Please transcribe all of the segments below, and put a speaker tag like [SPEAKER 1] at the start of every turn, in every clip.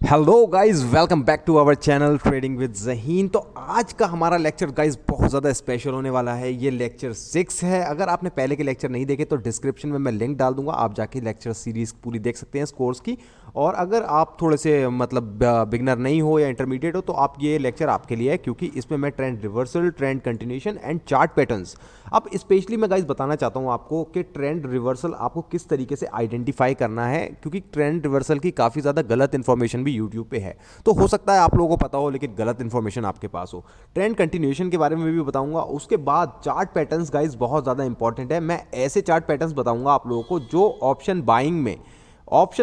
[SPEAKER 1] Hello guys, welcome back to our channel trading with Zaheen. तो आज का हमारा लेक्चर गाइस बहुत ज़्यादा स्पेशल होने वाला है। ये लेक्चर 6 है। अगर आपने पहले के लेक्चर नहीं देखे तो डिस्क्रिप्शन में मैं लिंक डाल दूंगा, आप जाके लेक्चर सीरीज पूरी देख सकते हैं इस कोर्स की। और अगर आप थोड़े से मतलब बिगनर नहीं हो या इंटरमीडिएट हो तो आप ये लेक्चर आपके लिए है, क्योंकि इसमें मैं trend reversal, trend continuation and chart patterns, अब स्पेशली मैं गाइस बताना चाहता हूँ आपको कि ट्रेंड रिवर्सल आपको किस तरीके से आइडेंटिफाई करना है, क्योंकि ट्रेंड रिवर्सल की काफ़ी ज़्यादा गलत इन्फॉर्मेशन भी यूट्यूब पे है। तो हो सकता है आप लोगों को पता हो लेकिन गलत इन्फॉर्मेशन आपके पास हो। ट्रेंड कंटिन्यूएशन के बारे में भी बताऊंगा। उसके बाद चार्ट पैटर्न्स गाइस बहुत ज़्यादा इंपॉर्टेंट है। मैं ऐसे चार्ट पैटर्न्स बताऊंगा आप लोगों को जो ऑप्शन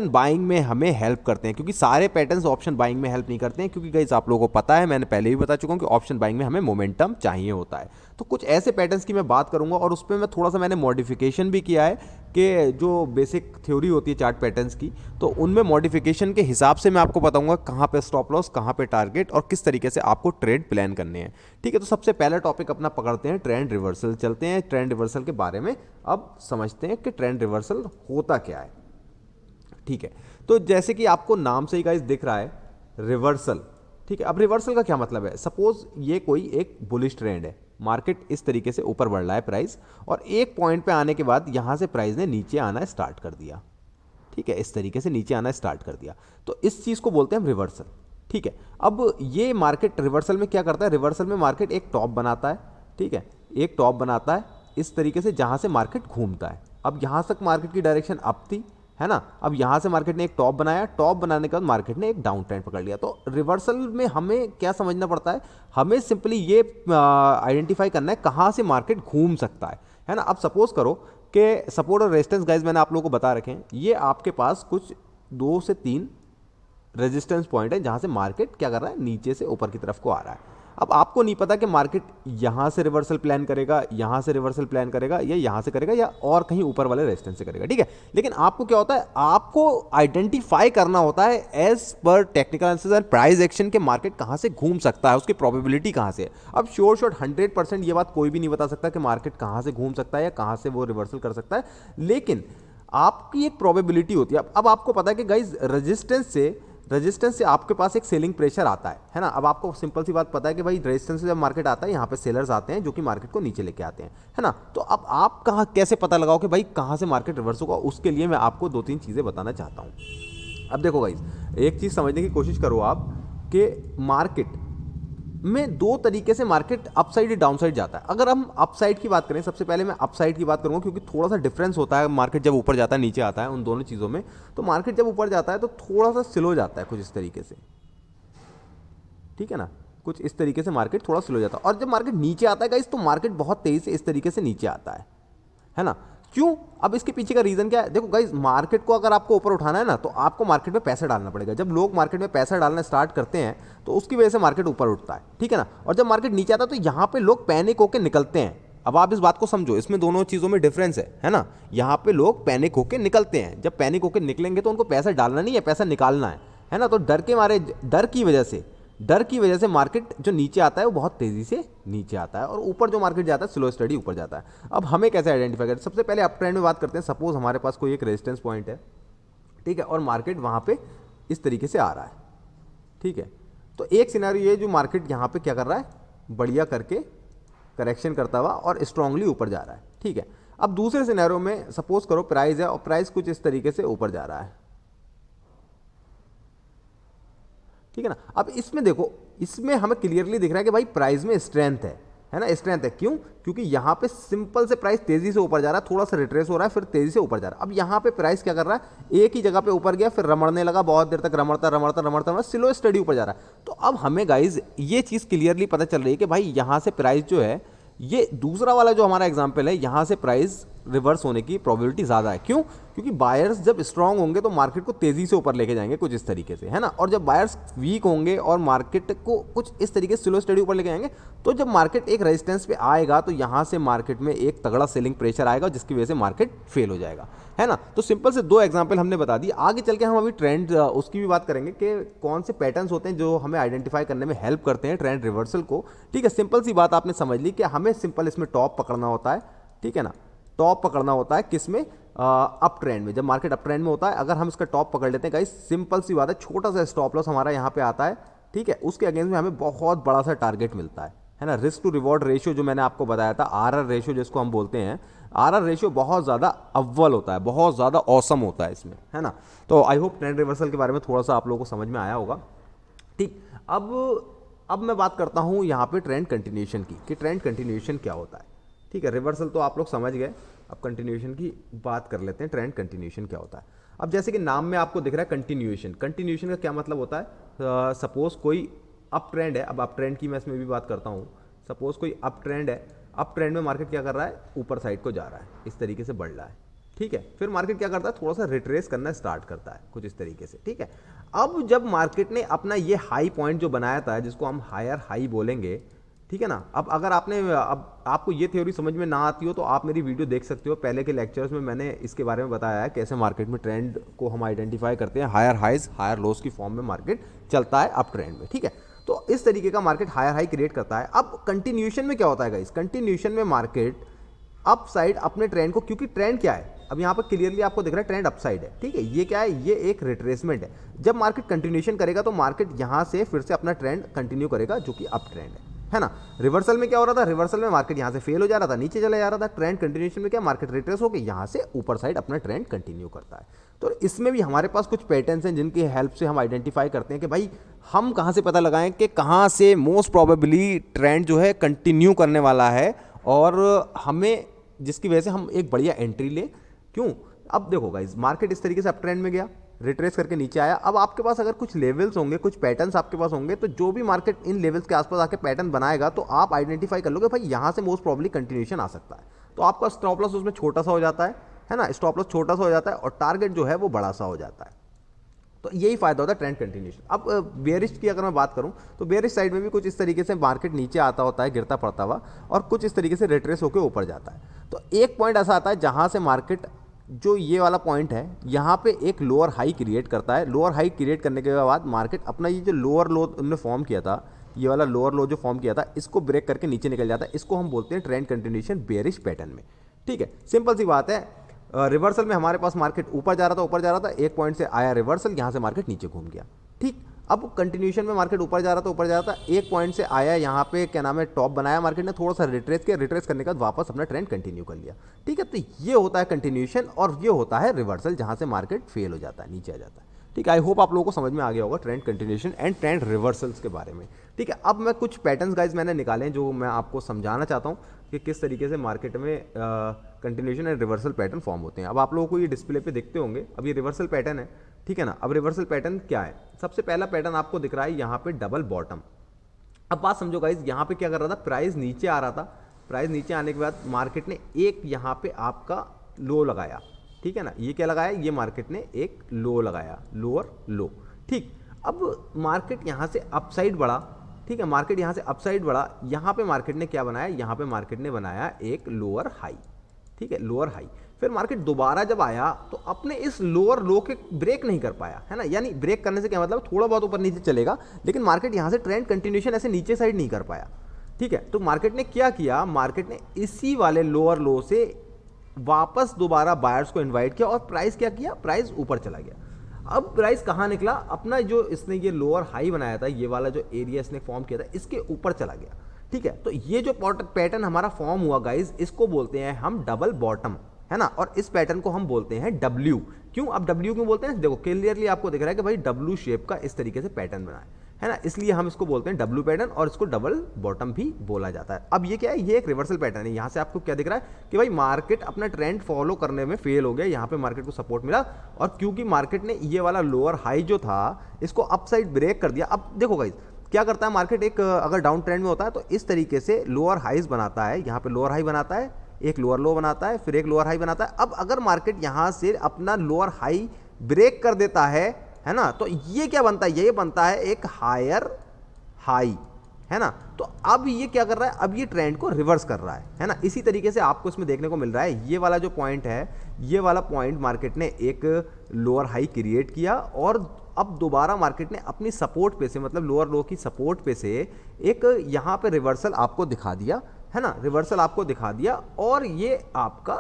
[SPEAKER 1] बाइंग में हमें हेल्प करते हैं, क्योंकि सारे पैटर्न्स ऑप्शन बाइंग में हेल्प नहीं करते हैं। क्योंकि गाइस आप लोगों को पता है, मैंने पहले भी बता चुका हूं कि ऑप्शन बाइंग में हमें मोमेंटम चाहिए होता है। तो कुछ ऐसे पैटर्न्स की मैं बात करूंगा और उस पर मैं थोड़ा सा मैंने मॉडिफिकेशन भी किया है कि जो बेसिक थ्योरी होती है चार्ट पैटर्न्स की, तो उनमें मॉडिफिकेशन के हिसाब से मैं आपको बताऊंगा कहाँ पे स्टॉप लॉस, कहाँ पे टारगेट और किस तरीके से आपको ट्रेड प्लान करने हैं। ठीक है, तो सबसे पहला टॉपिक अपना पकड़ते हैं ट्रेंड रिवर्सल। चलते हैं ट्रेंड रिवर्सल के बारे में, अब समझते हैं कि ट्रेंड रिवर्सल होता क्या है। ठीक है, तो जैसे कि आपको नाम से ही गाइस दिख रहा है रिवर्सल। ठीक है, अब रिवर्सल का क्या मतलब है? सपोज ये कोई एक बुलिश ट्रेंड है, मार्केट इस तरीके से ऊपर बढ़ रहा है प्राइस, और एक पॉइंट पे आने के बाद यहां से प्राइस ने नीचे आना स्टार्ट कर दिया। ठीक है, इस तरीके से नीचे आना स्टार्ट कर दिया, तो इस चीज को बोलते हैं हम रिवर्सल। ठीक है, अब ये मार्केट रिवर्सल में क्या करता है? रिवर्सल में मार्केट एक टॉप बनाता है। ठीक है, एक टॉप बनाता है इस तरीके से जहां से मार्केट घूमता है। अब यहां तक मार्केट की डायरेक्शन अप थी, है ना। अब यहां से मार्केट ने एक टॉप बनाया, टॉप बनाने के बाद मार्केट ने एक डाउन ट्रेंड पकड़ लिया। तो रिवर्सल में हमें क्या समझना पड़ता है? हमें सिंपली ये आइडेंटिफाई करना है कहां से मार्केट घूम सकता है ना। अब सपोज करो कि सपोर्ट और रेजिस्टेंस गाइज मैंने आप लोगों को बता रखे हैं। ये आपके पास कुछ 2 से 3 रेजिस्टेंस पॉइंट है जहां से मार्केट क्या कर रहा है, नीचे से ऊपर की तरफ को आ रहा है। अब आपको नहीं पता कि मार्केट यहां से रिवर्सल प्लान करेगा, यहां से रिवर्सल प्लान करेगा, या यहां से करेगा, या और कहीं ऊपर वाले रेजिस्टेंस से करेगा। ठीक है, लेकिन आपको क्या होता है, आपको आइडेंटिफाई करना होता है एज पर technical analysis and price action के मार्केट कहां से घूम सकता है, उसकी प्रोबेबिलिटी कहां से है। अब श्योर 100% ये बात कोई भी नहीं बता सकता कि मार्केट कहां से घूम सकता है या कहां से वो रिवर्सल कर सकता है, लेकिन आपकी एक प्रोबेबिलिटी होती है। अब आपको पता है कि गाइज रेजिस्टेंस से आपके पास एक सेलिंग प्रेशर आता है ना। अब आपको सिंपल सी बात पता है कि भाई रेजिस्टेंस से जब मार्केट आता है, यहाँ पे सेलर्स आते हैं जो कि मार्केट को नीचे लेके आते हैं, है ना। तो अब आप कहाँ कैसे पता लगाओ कि भाई कहाँ से मार्केट रिवर्स होगा, उसके लिए मैं आपको 2-3 चीज़ें बताना चाहता हूँ। अब देखो गाइज, एक चीज़ समझने की कोशिश करो आप कि मार्केट में 2 तरीके से मार्केट अपसाइड या डाउनसाइड जाता है। अगर हम अपसाइड की बात करें, सबसे पहले मैं अपसाइड की बात करूंगा, क्योंकि थोड़ा सा डिफरेंस होता है मार्केट जब ऊपर जाता है नीचे आता है उन दोनों चीज़ों में। तो मार्केट जब ऊपर जाता है तो थोड़ा सा स्लो जाता है कुछ इस तरीके से, ठीक है ना, कुछ इस तरीके से मार्केट थोड़ा स्लो जाता है। और जब मार्केट नीचे आता है गाइस तो मार्केट बहुत तेजी से इस तरीके से नीचे आता है ना। क्यों? अब इसके पीछे का रीजन क्या है? देखो गाइस, मार्केट को अगर आपको ऊपर उठाना है ना तो आपको मार्केट में पैसा डालना पड़ेगा। जब लोग मार्केट में पैसा डालना स्टार्ट करते हैं तो उसकी वजह से मार्केट ऊपर उठता है, ठीक है ना। और जब मार्केट नीचे आता है तो यहां पे लोग पैनिक होकर निकलते हैं। अब आप इस बात को समझो, इसमें दोनों चीजों में डिफरेंस है ना। यहां पे लोग पैनिक होकर निकलते हैं, जब पैनिक होकर निकलेंगे तो उनको पैसा डालना नहीं है, पैसा निकालना है ना। तो डर की वजह से मार्केट जो नीचे आता है वो बहुत तेजी से नीचे आता है, और ऊपर जो मार्केट जाता है स्लो स्टडी ऊपर जाता है। अब हमें कैसे आइडेंटिफाई करें? सबसे पहले अप ट्रेंड में बात करते हैं। सपोज हमारे पास कोई एक रेजिस्टेंस पॉइंट है, ठीक है, और मार्केट वहां पे इस तरीके से आ रहा है, ठीक है। तो एक सिनेरियो ये जो मार्केट यहां पे क्या कर रहा है, बढ़िया करके करेक्शन करता हुआ और स्ट्रांगली ऊपर जा रहा है, ठीक है। अब दूसरे सिनेरियो में सपोज करो प्राइस है और प्राइस कुछ इस तरीके से ऊपर जा रहा है, ठीक है ना। अब इसमें देखो, इसमें हमें क्लियरली दिख रहा है कि भाई प्राइस में स्ट्रेंथ है ना, स्ट्रेंथ है। क्यों? क्योंकि यहां पे सिंपल से प्राइस तेजी से ऊपर जा रहा है, थोड़ा सा रिट्रेस हो रहा है, फिर तेजी से ऊपर जा रहा है। अब यहां पे प्राइस क्या कर रहा है, एक ही जगह पे ऊपर गया, फिर रमड़ने लगा, बहुत देर तक रमड़ता स्लो स्टडी ऊपर जा रहा है। तो अब हमें गाइज ये चीज क्लियरली पता चल रही है कि भाई यहां से प्राइस जो है, ये दूसरा वाला जो हमारा एग्जाम्पल है, यहां से प्राइस रिवर्स होने की प्रोबेबिलिटी ज्यादा है। क्यों? क्योंकि बायर्स जब स्ट्रांग होंगे तो मार्केट को तेजी से ऊपर लेके जाएंगे कुछ इस तरीके से, है ना। और जब बायर्स वीक होंगे और मार्केट को कुछ इस तरीके से स्लो स्टडी ऊपर लेके जाएंगे, तो जब मार्केट एक रेजिस्टेंस पे आएगा तो यहां से मार्केट में एक तगड़ा सेलिंग प्रेशर आएगा, जिसकी वजह से मार्केट फेल हो जाएगा, है ना। तो सिंपल से 2 एग्जाम्पल हमने बता दिए। आगे चल के हम अभी ट्रेंड उसकी भी बात करेंगे कि कौन से पैटर्न्स होते हैं जो हमें आइडेंटिफाई करने में हेल्प करते हैं ट्रेंड रिवर्सल को, ठीक है। सिंपल सी बात आपने समझ ली कि हमें सिंपल इसमें टॉप पकड़ना होता है, ठीक है ना। टॉप पकड़ना होता है किसमें? अप ट्रेंड में, जब मार्केट अप ट्रेंड में होता है, अगर हम इसका टॉप पकड़ लेते हैं गाइस, सिंपल सी बात है, छोटा सा स्टॉप लॉस हमारा यहाँ पे आता है, ठीक है, उसके अगेंस्ट में हमें बहुत बड़ा सा टारगेट मिलता है ना। रिस्क टू रिवॉर्ड रेशियो जो मैंने आपको बताया था, आरआर रेशियो जिसको हम बोलते हैं, आरआर रेशियो बहुत ज़्यादा अव्वल होता है, बहुत ज़्यादा औसम होता है इसमें, है ना। तो आई होप ट्रेंड रिवर्सल के बारे में थोड़ा सा आप लोगों को समझ में आया होगा। ठीक, अब मैं बात करता हूँ यहाँ पे ट्रेंड कंटिन्यूएशन की, कि ट्रेंड कंटिन्यूएशन क्या होता है। ठीक है, रिवर्सल तो आप लोग समझ गए, अब कंटिन्यूएशन की बात कर लेते हैं, ट्रेंड कंटिन्यूएशन क्या होता है। अब जैसे कि नाम में आपको दिख रहा है कंटिन्यूएशन, कंटिन्यूएशन का क्या मतलब होता है, सपोज कोई अप ट्रेंड है, अब अप ट्रेंड की मैं इसमें भी बात करता हूँ, सपोज कोई अप ट्रेंड है, अप ट्रेंड में मार्केट क्या कर रहा है, ऊपर साइड को जा रहा है, इस तरीके से बढ़ रहा है, ठीक है, फिर मार्केट क्या करता है, थोड़ा सा रिट्रेस करना स्टार्ट करता है कुछ इस तरीके से, ठीक है। अब जब मार्केट ने अपना ये हाई पॉइंट जो बनाया था, जिसको हम हायर हाई बोलेंगे, ठीक है ना, अब अगर अब आपको ये थ्योरी समझ में ना आती हो तो आप मेरी वीडियो देख सकते हो, पहले के लेक्चर्स में मैंने इसके बारे में बताया है, कैसे मार्केट में ट्रेंड को हम आइडेंटिफाई करते हैं, हायर हाइज हायर लोस की फॉर्म में मार्केट चलता है अप ट्रेंड में, ठीक है। तो इस तरीके का मार्केट हायर हाई क्रिएट करता है। अब कंटिन्यूएशन में क्या होता है गाइस, कंटिन्यूएशन में मार्केट अप साइड अपने ट्रेंड को, क्योंकि ट्रेंड क्या है, अब यहाँ पर क्लियरली आपको दिख रहा है ट्रेंड अपसाइड है, ठीक है, ये क्या है, ये एक रिट्रेसमेंट है। जब मार्केट कंटिन्यूएशन करेगा तो मार्केट यहाँ से फिर से अपना ट्रेंड कंटिन्यू करेगा, जो कि अप ट्रेंड है ना। रिवर्सल में क्या हो रहा था, रिवर्सल में मार्केट यहाँ से फेल हो जा रहा था, नीचे चला जा रहा था। ट्रेंड कंटिन्यूएशन में क्या, मार्केट रिट्रेस होकर यहाँ से ऊपर साइड अपना ट्रेंड कंटिन्यू करता है। तो इसमें भी हमारे पास कुछ पैटर्न्स हैं जिनकी हेल्प से हम आइडेंटिफाई करते हैं कि भाई हम कहाँ से पता लगाएं कि कहाँ से मोस्ट प्रोबेबली ट्रेंड जो है कंटिन्यू करने वाला है, और हमें जिसकी वजह से हम एक बढ़िया एंट्री लें। क्यों, अब देखो गाइस, मार्केट इस तरीके से अप ट्रेंड में गया, रिट्रेस करके नीचे आया, अब आपके पास अगर कुछ लेवल्स होंगे, कुछ पैटर्न्स आपके पास होंगे, तो जो भी मार्केट इन लेवल्स के आसपास आके पैटर्न बनाएगा तो आप आइडेंटिफाई कर लोगे भाई यहाँ से मोस्ट प्रॉब्ली कंटिन्यूएशन आ सकता है। तो आपका स्टॉप लॉस उसमें छोटा सा हो जाता है ना, स्टॉप लॉस छोटा सा हो जाता है और टारगेट जो है वो बड़ा सा हो जाता है। तो यही फायदा होता है ट्रेंड कंटिन्यूएशन। अब बेयरिश की अगर मैं बात करूं तो बेयरिश साइड में भी कुछ इस तरीके से मार्केट नीचे आता होता है, गिरता पड़ता हुआ, और कुछ इस तरीके से रिट्रेस होकर ऊपर जाता है। तो एक पॉइंट ऐसा आता है जहां से मार्केट, जो ये वाला पॉइंट है, यहाँ पे एक लोअर हाई क्रिएट करता है। लोअर हाई क्रिएट करने के बाद मार्केट अपना ये जो लोअर लो उन्होंने फॉर्म किया था, ये वाला लोअर लो जो फॉर्म किया था, इसको ब्रेक करके नीचे निकल जाता है। इसको हम बोलते हैं ट्रेंड कंटिन्यूएशन बेयरिश पैटर्न में, ठीक है। सिंपल सी बात है, रिवर्सल में हमारे पास मार्केट ऊपर जा रहा था, एक पॉइंट से आया रिवर्सल, यहाँ से मार्केट नीचे घूम गया, ठीक। अब कंटिन्यूएशन में मार्केट ऊपर जा रहा था, एक पॉइंट से आया, यहाँ पे क्या नाम है, टॉप बनाया मार्केट ने, थोड़ा सा रिट्रेस किया, रिट्रेस करने के बाद वापस अपना ट्रेंड कंटिन्यू कर लिया, ठीक है। तो ये होता है कंटिन्यूएशन, और ये होता है रिवर्सल, जहाँ से मार्केट फेल हो जाता है, नीचे आ जाता है, ठीक है। आई होप आप लोगों को समझ में आ गया होगा trend continuation and trend reversals के बारे में, ठीक है। अब मैं कुछ पैटर्न्स गाइज मैंने निकाले हैं जो मैं आपको समझाना चाहता हूँ कि किस तरीके से मार्केट में continuation and reversal pattern form होते हैं। अब आप लोगों को ये डिस्प्ले पे दिखते होंगे, अब ये रिवर्सल पैटर्न है, ठीक है ना। अब रिवर्सल पैटर्न क्या है, सबसे पहला पैटर्न आपको दिख रहा है यहाँ पे डबल बॉटम। अब बात समझो गाइज, यहाँ पे क्या कर रहा था, प्राइस नीचे आ रहा था, प्राइस नीचे आने के बाद मार्केट ने एक यहाँ पे आपका लो लगाया, ठीक है ना, ये क्या लगाया, ये मार्केट ने एक लो लगाया, लोअर लो, ठीक। अब मार्केट यहाँ से अपसाइड बढ़ा, ठीक है, मार्केट यहाँ से अपसाइड बढ़ा, यहाँ पे मार्केट ने क्या बनाया, यहाँ पे मार्केट ने बनाया एक लोअर हाई, ठीक है, लोअर हाई। फिर मार्केट दोबारा जब आया तो अपने इस लोअर लो के ब्रेक नहीं कर पाया, है ना, यानी ब्रेक करने से क्या मतलब, थोड़ा बहुत ऊपर नीचे चलेगा, लेकिन मार्केट यहाँ से ट्रेंड कंटिन्यूएशन ऐसे नीचे साइड नहीं कर पाया, ठीक है। तो मार्केट ने क्या किया, मार्केट ने इसी वाले लोअर लो से वापस दोबारा बायर्स को इन्वाइट किया और प्राइस क्या किया, प्राइस ऊपर चला गया। अब प्राइस कहाँ निकला, अपना जो इसने ये लोअर हाई बनाया था, ये वाला जो एरिया इसने फॉर्म किया था, इसके ऊपर चला गया, ठीक है। तो ये जो पैटर्न हमारा फॉर्म हुआ गाइज, इसको बोलते हैं हम डबल बॉटम, है ना, और इस पैटर्न को हम बोलते हैं डब्ल्यू। क्यों, अब डब्ल्यू क्यों बोलते हैं, देखो क्लियरली आपको दिख रहा है कि भाई डब्ल्यू शेप का इस तरीके से पैटर्न बना है ना, इसलिए हम इसको बोलते हैं डब्ल्यू पैटर्न, और इसको डबल बॉटम भी बोला जाता है। अब ये क्या है, ये एक रिवर्सल पैटर्न है। यहाँ से आपको क्या दिख रहा है कि भाई मार्केट अपना ट्रेंड फॉलो करने में फेल हो गया, यहाँ पे मार्केट को सपोर्ट मिला, और क्योंकि मार्केट ने ये वाला लोअर हाई जो था इसको अपसाइड ब्रेक कर दिया। अब देखो गाइस, क्या करता है मार्केट, एक अगर डाउन ट्रेंड में होता है तो इस तरीके से लोअर हाईज बनाता है, यहाँ पे लोअर हाई बनाता है, एक लोअर लो बनाता है, फिर एक लोअर हाई बनाता है। अब अगर मार्केट यहाँ से अपना लोअर हाई ब्रेक कर देता है ना, तो ये क्या बनता है, ये बनता है एक हायर हाई, है ना। तो अब ये क्या कर रहा है, अब ये ट्रेंड को रिवर्स कर रहा है ना। इसी तरीके से आपको इसमें देखने को मिल रहा है, ये वाला जो पॉइंट है, ये वाला पॉइंट मार्केट ने एक लोअर हाई क्रिएट किया, और अब दोबारा मार्केट ने अपनी सपोर्ट पे से, मतलब लोअर लो की सपोर्ट पे से एक यहाँ पे रिवर्सल आपको दिखा दिया, है ना, रिवर्सल आपको दिखा दिया, और ये आपका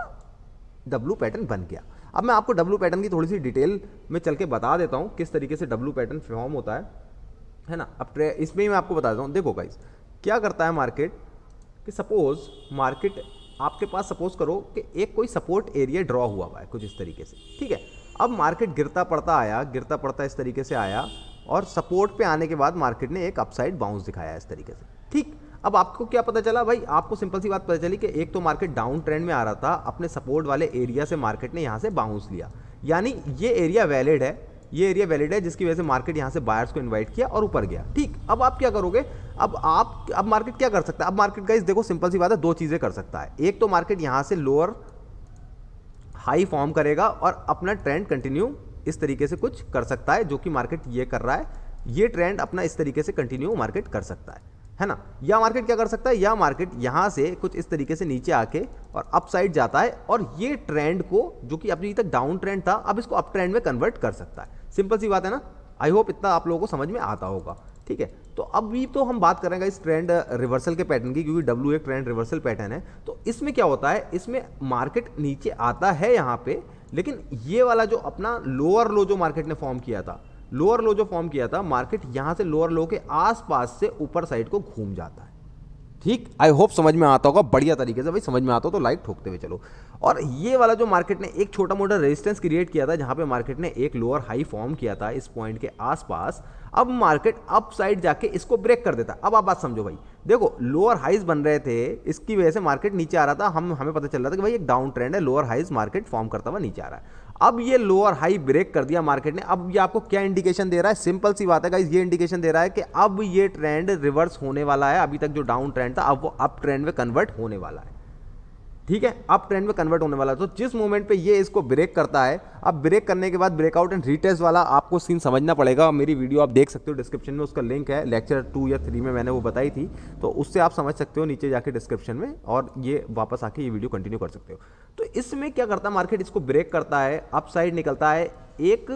[SPEAKER 1] डब्लू पैटर्न बन गया। अब मैं आपको डब्लू पैटर्न की थोड़ी सी डिटेल में चल के बता देता हूँ किस तरीके से डब्लू पैटर्न फॉर्म होता है ना। अब इसमें ही मैं आपको बता देता हूँ। देखो गाइस, क्या करता है मार्केट कि सपोज मार्केट आपके पास सपोज करो कि एक कोई सपोर्ट एरिया ड्रॉ हुआ है कुछ इस तरीके से, ठीक है। अब मार्केट गिरता पड़ता इस तरीके से आया और सपोर्ट पे आने के बाद मार्केट ने एक अपसाइड बाउंस दिखाया इस तरीके से, ठीक। अब आपको क्या पता चला भाई, आपको सिंपल सी बात पता चली कि एक तो मार्केट डाउन ट्रेंड में आ रहा था, अपने सपोर्ट वाले एरिया से मार्केट ने यहाँ से बाउंस लिया, यानी ये एरिया वैलिड है, जिसकी वजह से मार्केट यहाँ से बायर्स को इनवाइट किया और ऊपर गया, ठीक। अब आप क्या करोगे, अब मार्केट क्या कर सकता है, अब मार्केट गाइस देखो सिंपल सी बात है, दो चीज़ें कर सकता है। एक तो मार्केट यहाँ से लोअर हाई फॉर्म करेगा और अपना ट्रेंड कंटिन्यू इस तरीके से कुछ कर सकता है, जो कि मार्केट ये कर रहा है, ये ट्रेंड अपना इस तरीके से कंटिन्यू मार्केट कर सकता है ना। या मार्केट क्या कर सकता है, या मार्केट यहाँ से कुछ इस तरीके से नीचे आके और अप साइड जाता है और ये ट्रेंड को, जो कि अभी तक डाउन ट्रेंड था, अब इसको अप ट्रेंड में कन्वर्ट कर सकता है। सिंपल सी बात है ना। आई होप इतना आप लोगों को समझ में आता होगा, ठीक है। तो अभी तो हम बात करेंगे इस ट्रेंड रिवर्सल के पैटर्न की, क्योंकि डब्ल्यू एक ट्रेंड रिवर्सल पैटर्न है। तो इसमें क्या होता है, इसमें मार्केट नीचे आता है यहाँ पे, लेकिन ये वाला जो अपना लोअर लो जो मार्केट ने फॉर्म किया था, मार्केट यहाँ से लोअर लो के आसपास से ऊपर साइड को घूम जाता है, ठीक। आई होप समझ में आता होगा बढ़िया तरीके से। भाई समझ में आता हो तो लाइक ठोकते हुए चलो। और ये वाला जो मार्केट ने एक छोटा मोटा रेजिस्टेंस क्रिएट किया था, जहां पे मार्केट ने एक लोअर हाई फॉर्म किया था इस पॉइंट के आसपास, अब मार्केट अप साइड जाके इसको ब्रेक कर देता है। अब आप बात समझो भाई, देखो लोअर हाइज बन रहे थे, इसकी वजह से मार्केट नीचे आ रहा था, हमें पता चल रहा था कि भाई एक डाउन ट्रेंड है, लोअर हाइज मार्केट फॉर्म करता हुआ नीचे आ रहा है। अब ये लोअर हाई ब्रेक कर दिया मार्केट ने। अब ये आपको क्या इंडिकेशन दे रहा है, सिंपल सी बात है गाइस, ये इंडिकेशन दे रहा है कि अब ये ट्रेंड रिवर्स होने वाला है। अभी तक जो डाउन ट्रेंड था, अब वो अप ट्रेंड में कन्वर्ट होने वाला है, ठीक है। अप ट्रेंड में कन्वर्ट होने वाला है। तो जिस मोमेंट पे ये इसको ब्रेक करता है, अब ब्रेक करने के बाद ब्रेकआउट एंड रीटेस्ट वाला आपको सीन समझना पड़ेगा। मेरी वीडियो आप देख सकते हो, डिस्क्रिप्शन में उसका लिंक है, लेक्चर 2 या 3 में मैंने वो बताई थी, तो उससे आप समझ सकते हो नीचे जाके डिस्क्रिप्शन में, और ये वापस आके ये वीडियो कंटिन्यू कर सकते हो। तो इसमें क्या करता है मार्केट, इसको ब्रेक करता है, अप साइड निकलता है, एक